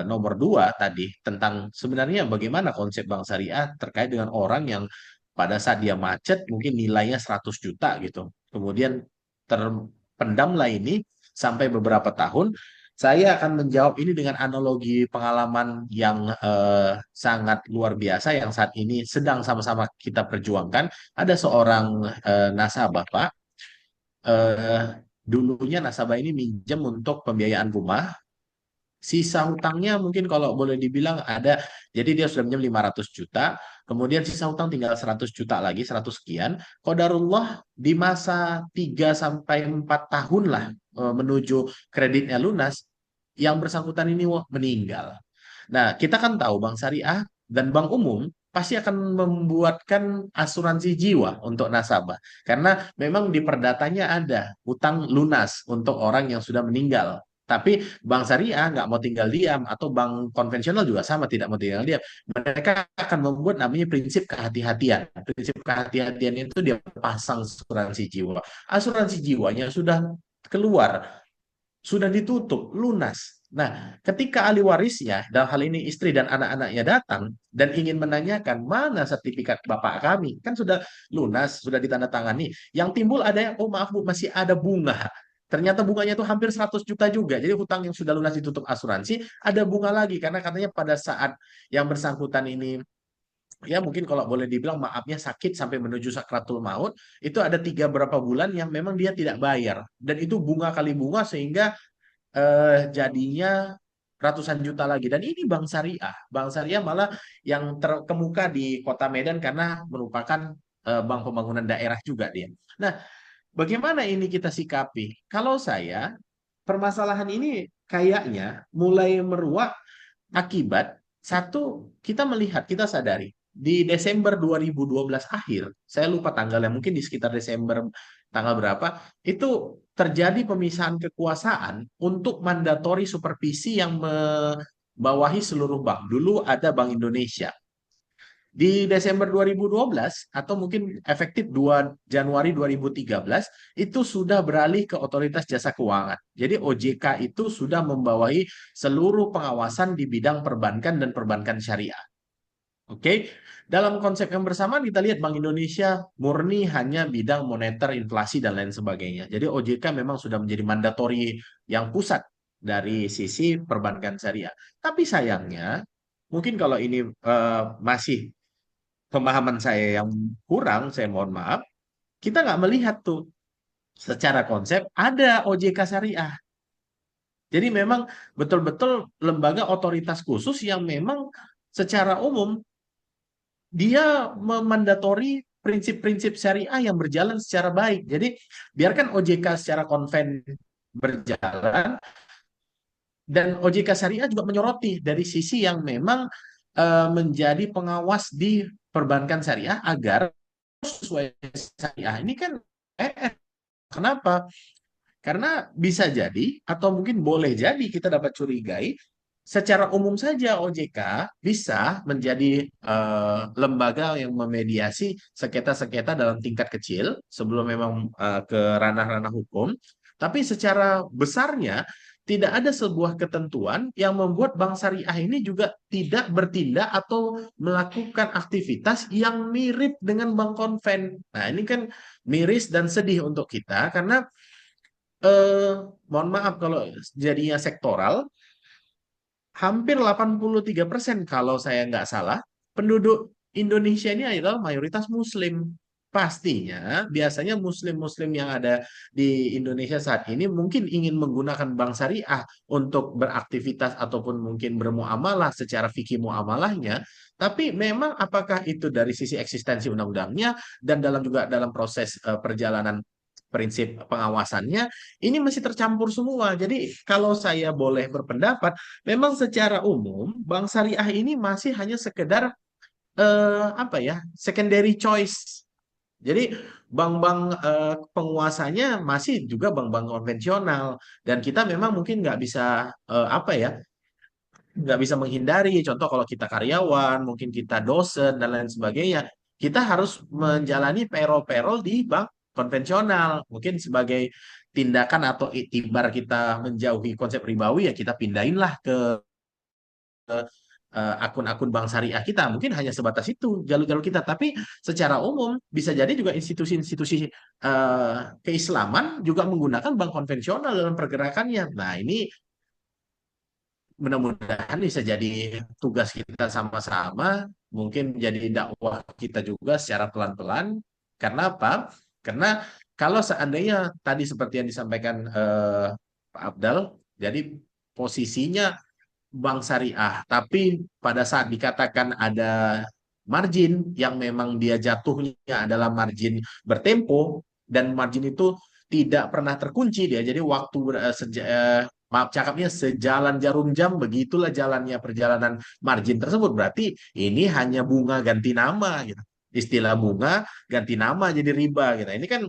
nomor 2 tadi, tentang sebenarnya bagaimana konsep bank syariah terkait dengan orang yang pada saat dia macet mungkin nilainya 100 juta gitu. Kemudian terpendamlah ini sampai beberapa tahun. Saya akan menjawab ini dengan analogi pengalaman yang sangat luar biasa yang saat ini sedang sama-sama kita perjuangkan. Ada seorang nasabah, Pak. Eh, Dulunya nasabah ini minjem untuk pembiayaan rumah. Sisa hutangnya mungkin kalau boleh dibilang ada, jadi dia sudah minjem 500 juta, kemudian sisa hutang tinggal 100 juta lagi, 100 sekian. Qadarullah di masa 3 sampai 4 tahun lah menuju kreditnya lunas, yang bersangkutan ini meninggal. Nah, kita kan tahu bank syariah dan bank umum pasti akan membuatkan asuransi jiwa untuk nasabah. Karena memang di perdatanya ada utang lunas untuk orang yang sudah meninggal. Tapi bank syariah nggak mau tinggal diam, atau bank konvensional juga sama, tidak mau tinggal diam. Mereka akan membuat namanya prinsip kehati-hatian. Prinsip kehati-hatian itu dia pasang asuransi jiwa. Asuransi jiwanya sudah keluar, sudah ditutup, lunas. Nah, ketika ahli warisnya, dalam hal ini istri dan anak-anaknya datang dan ingin menanyakan mana sertifikat bapak kami, kan sudah lunas, sudah ditandatangani. Yang timbul ada yang, oh maaf Bu, masih ada bunga. Ternyata bunganya itu hampir 100 juta juga. Jadi hutang yang sudah lunas ditutup asuransi, ada bunga lagi. Karena katanya pada saat yang bersangkutan ini, ya mungkin kalau boleh dibilang maafnya sakit sampai menuju sakratul maut, itu ada 3 berapa bulan yang memang dia tidak bayar. Dan itu bunga kali bunga sehingga jadinya ratusan juta lagi. Dan ini bank syariah. Bank syariah malah yang terkemuka di Kota Medan karena merupakan bank pembangunan daerah juga dia. Nah, bagaimana ini kita sikapi? Kalau saya, permasalahan ini kayaknya mulai meruak akibat satu, kita melihat, kita sadari di Desember 2012 akhir, saya lupa tanggalnya, mungkin di sekitar Desember tanggal berapa, itu terjadi pemisahan kekuasaan untuk mandatori supervisi yang membawahi seluruh bank. Dulu ada Bank Indonesia. Di Desember 2012 atau mungkin efektif 2 Januari 2013 itu sudah beralih ke Otoritas Jasa Keuangan. Jadi OJK itu sudah membawahi seluruh pengawasan di bidang perbankan dan perbankan syariah. Oke, dalam konsep yang bersamaan kita lihat Bank Indonesia murni hanya bidang moneter, inflasi dan lain sebagainya. Jadi OJK memang sudah menjadi mandatori yang pusat dari sisi perbankan syariah. Tapi sayangnya, mungkin kalau ini masih pemahaman saya yang kurang, saya mohon maaf, kita nggak melihat tuh secara konsep ada OJK syariah. Jadi memang betul-betul lembaga otoritas khusus yang memang secara umum dia memandatori prinsip-prinsip syariah yang berjalan secara baik. Jadi biarkan OJK secara konven berjalan, dan OJK syariah juga menyoroti dari sisi yang memang menjadi pengawas di perbankan syariah agar sesuai syariah. Ini kan kenapa? Karena bisa jadi atau mungkin boleh jadi kita dapat curigai secara umum saja OJK bisa menjadi lembaga yang memediasi sengketa-sengketa dalam tingkat kecil sebelum memang ke ranah-ranah hukum. Tapi secara besarnya tidak ada sebuah ketentuan yang membuat bank syariah ini juga tidak bertindak atau melakukan aktivitas yang mirip dengan bank konven. Nah, ini kan miris dan sedih untuk kita karena mohon maaf kalau jadinya sektoral, hampir 83% kalau saya nggak salah, penduduk Indonesia ini adalah mayoritas Muslim. Pastinya, biasanya Muslim-Muslim yang ada di Indonesia saat ini mungkin ingin menggunakan bank syariah untuk beraktivitas ataupun mungkin bermuamalah secara fikih muamalahnya. Tapi memang apakah itu dari sisi eksistensi undang-undangnya dan juga dalam proses perjalanan prinsip pengawasannya, ini masih tercampur semua. Jadi kalau saya boleh berpendapat, memang secara umum bank syariah ini masih hanya sekedar secondary choice Jadi bank-bank penguasanya masih juga bank-bank konvensional dan kita memang mungkin nggak bisa apa ya, nggak bisa menghindari. Contoh kalau kita karyawan, mungkin kita dosen dan lain sebagainya, kita harus menjalani payroll-payroll di bank konvensional. Mungkin sebagai tindakan atau iktibar kita menjauhi konsep ribawi ya kita pindahinlah ke akun-akun bank syariah kita. Mungkin hanya sebatas itu jalur-jalur kita. Tapi secara umum bisa jadi juga institusi-institusi keislaman juga menggunakan bank konvensional dalam pergerakannya. Nah, ini mudah-mudahan bisa jadi tugas kita sama-sama, mungkin jadi dakwah kita juga secara pelan-pelan. Karena apa? Karena kalau seandainya tadi seperti yang disampaikan Pak Abdal, jadi posisinya bank syariah, tapi pada saat dikatakan ada margin yang memang dia jatuhnya adalah margin bertempo dan margin itu tidak pernah terkunci dia. Jadi waktu maaf cakapnya sejalan jarum jam begitulah jalannya perjalanan margin tersebut. Berarti ini hanya bunga ganti nama gitu. Istilah bunga ganti nama jadi riba gitu. Ini kan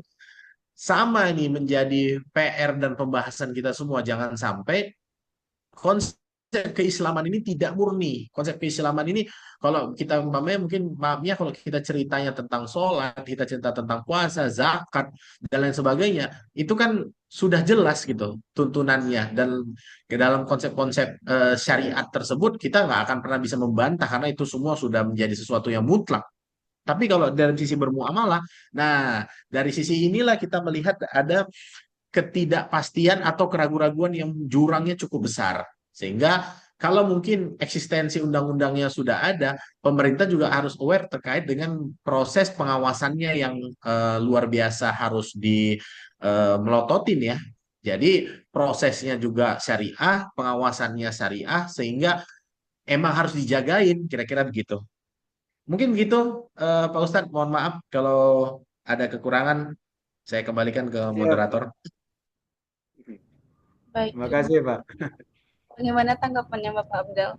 sama ini menjadi PR dan pembahasan kita semua. Jangan sampai konsep keislaman ini tidak murni. Konsep keislaman ini kalau kita umpamanya mungkin maafnya kalau kita ceritanya tentang sholat, kita cerita tentang puasa, zakat dan lain sebagainya, itu kan sudah jelas gitu tuntunannya dan ke dalam konsep-konsep syariat tersebut kita nggak akan pernah bisa membantah karena itu semua sudah menjadi sesuatu yang mutlak. Tapi kalau dari sisi bermuamalah, nah dari sisi inilah kita melihat ada ketidakpastian atau keraguan-raguan yang jurangnya cukup besar. Sehingga kalau mungkin eksistensi undang-undangnya sudah ada, pemerintah juga harus aware terkait dengan proses pengawasannya yang luar biasa harus di melototin ya. Jadi prosesnya juga syariah, pengawasannya syariah, sehingga emang harus dijagain, kira-kira begitu. Mungkin begitu, Pak Ustadz. Mohon maaf kalau ada kekurangan, saya kembalikan ke Siap. moderator. Baik, Terima kasih, Pak. bagaimana tanggapannya Bapak Abdal?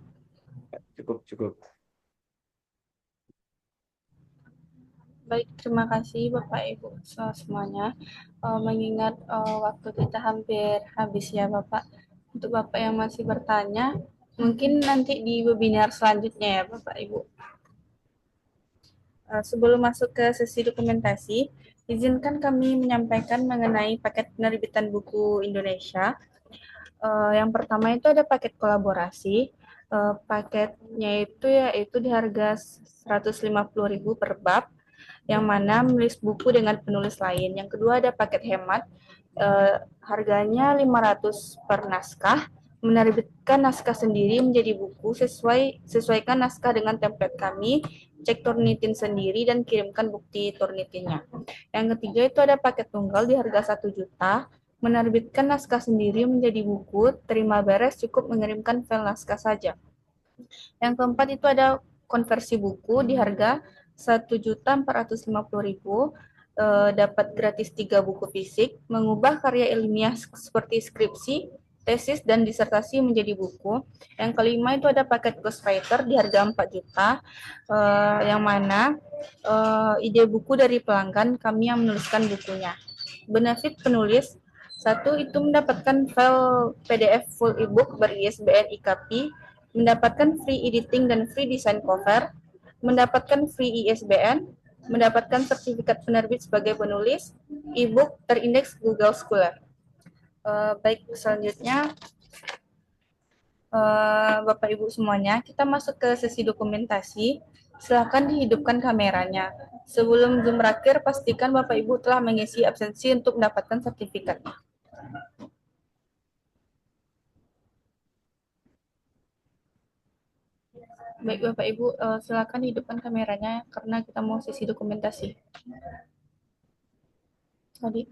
Cukup, cukup. Baik, terima kasih Bapak Ibu semuanya. Mengingat waktu kita hampir habis ya Bapak. Untuk Bapak yang masih bertanya, mungkin nanti di webinar selanjutnya ya Bapak Ibu. Sebelum masuk ke sesi dokumentasi, izinkan kami menyampaikan mengenai paket penerbitan buku Indonesia. Yang pertama itu ada paket kolaborasi. Paketnya itu yaitu di harga 150.000 per bab, yang mana menulis buku dengan penulis lain. Yang kedua ada paket hemat, harganya 500 per naskah, menerbitkan naskah sendiri menjadi buku, sesuaikan naskah dengan template kami, cek Turnitin sendiri dan kirimkan bukti Turnitinnya. Yang ketiga itu ada paket tunggal di harga 1 juta, menerbitkan naskah sendiri menjadi buku, terima beres cukup mengirimkan file naskah saja. Yang keempat itu ada konversi buku di harga 1.450.000, dapat gratis 3 buku fisik, mengubah karya ilmiah seperti skripsi, tesis, dan disertasi menjadi buku. Yang kelima itu ada paket ghostwriter di harga 4 juta, yang mana ide buku dari pelanggan, kami yang menuliskan bukunya. Benefit penulis, satu itu mendapatkan file PDF full ebook ber-ISBN IKP, mendapatkan free editing dan free design cover, mendapatkan free ISBN, mendapatkan sertifikat penerbit sebagai penulis, ebook terindeks Google Scholar. Baik, selanjutnya Bapak Ibu semuanya, kita masuk ke sesi dokumentasi. Silakan dihidupkan kameranya. Sebelum Zoom berakhir, pastikan Bapak Ibu telah mengisi absensi untuk mendapatkan sertifikatnya. Baik Bapak Ibu, silakan hidupkan kameranya karena kita mau sesi dokumentasi. Tadi.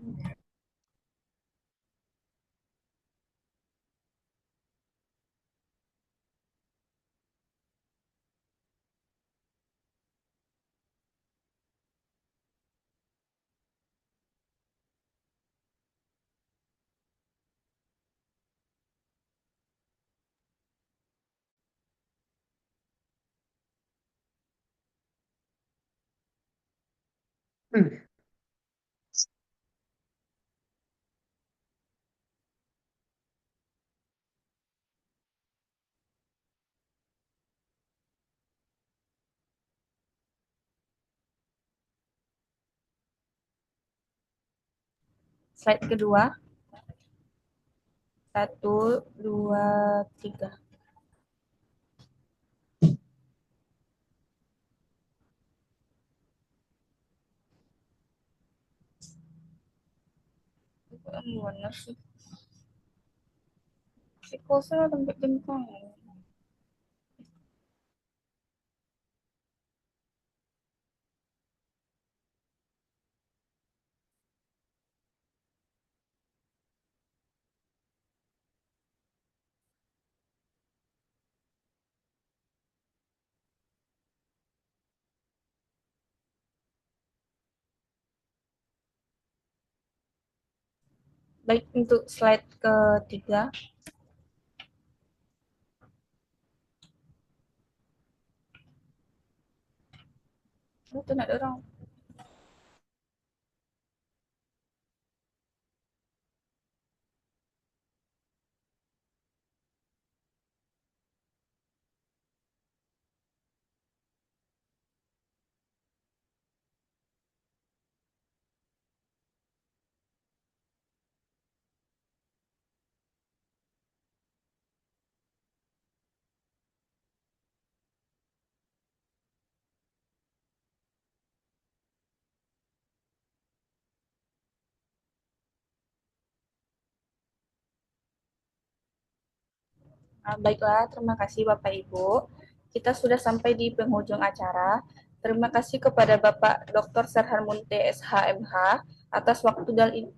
Slide kedua. 1, 2, 3. Mana sih? Si kosa tempat jengkang. Baik, untuk slide ketiga. Itu nak dorong. Baiklah, terima kasih Bapak Ibu. Kita sudah sampai di penghujung acara. Terima kasih kepada Bapak Dr. Serhan Munte SHMH atas waktu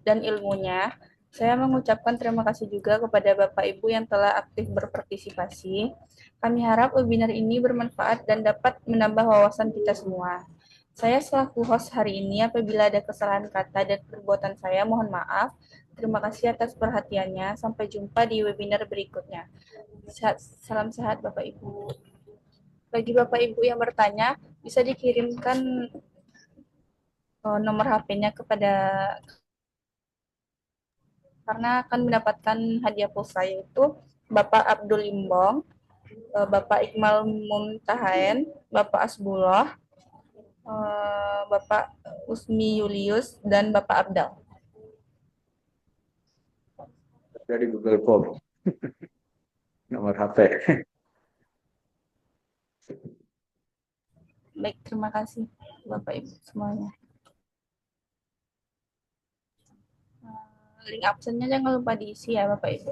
dan ilmunya. Saya mengucapkan terima kasih juga kepada Bapak Ibu yang telah aktif berpartisipasi. Kami harap webinar ini bermanfaat dan dapat menambah wawasan kita semua. Saya selaku host hari ini, apabila ada kesalahan kata dan perbuatan saya, mohon maaf. Terima kasih atas perhatiannya. Sampai jumpa di webinar berikutnya. Salam sehat Bapak Ibu. Bagi Bapak Ibu yang bertanya, bisa dikirimkan nomor HP-nya kepada, karena akan mendapatkan hadiah pulsa, yaitu Bapak Abdul Limbong, Bapak Iqmal Mumtahaen, Bapak Asbullah, Bapak Usmi Julius, dan Bapak Abdal. Dari Google Form. Nomor HP. Baik, terima kasih Bapak Ibu semuanya. Link absennya jangan lupa diisi ya Bapak Ibu.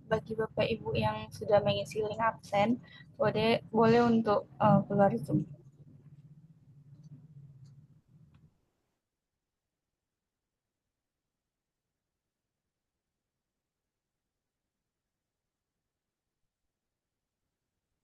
Bagi Bapak Ibu yang sudah mengisi link absen, boleh untuk keluar Zoom.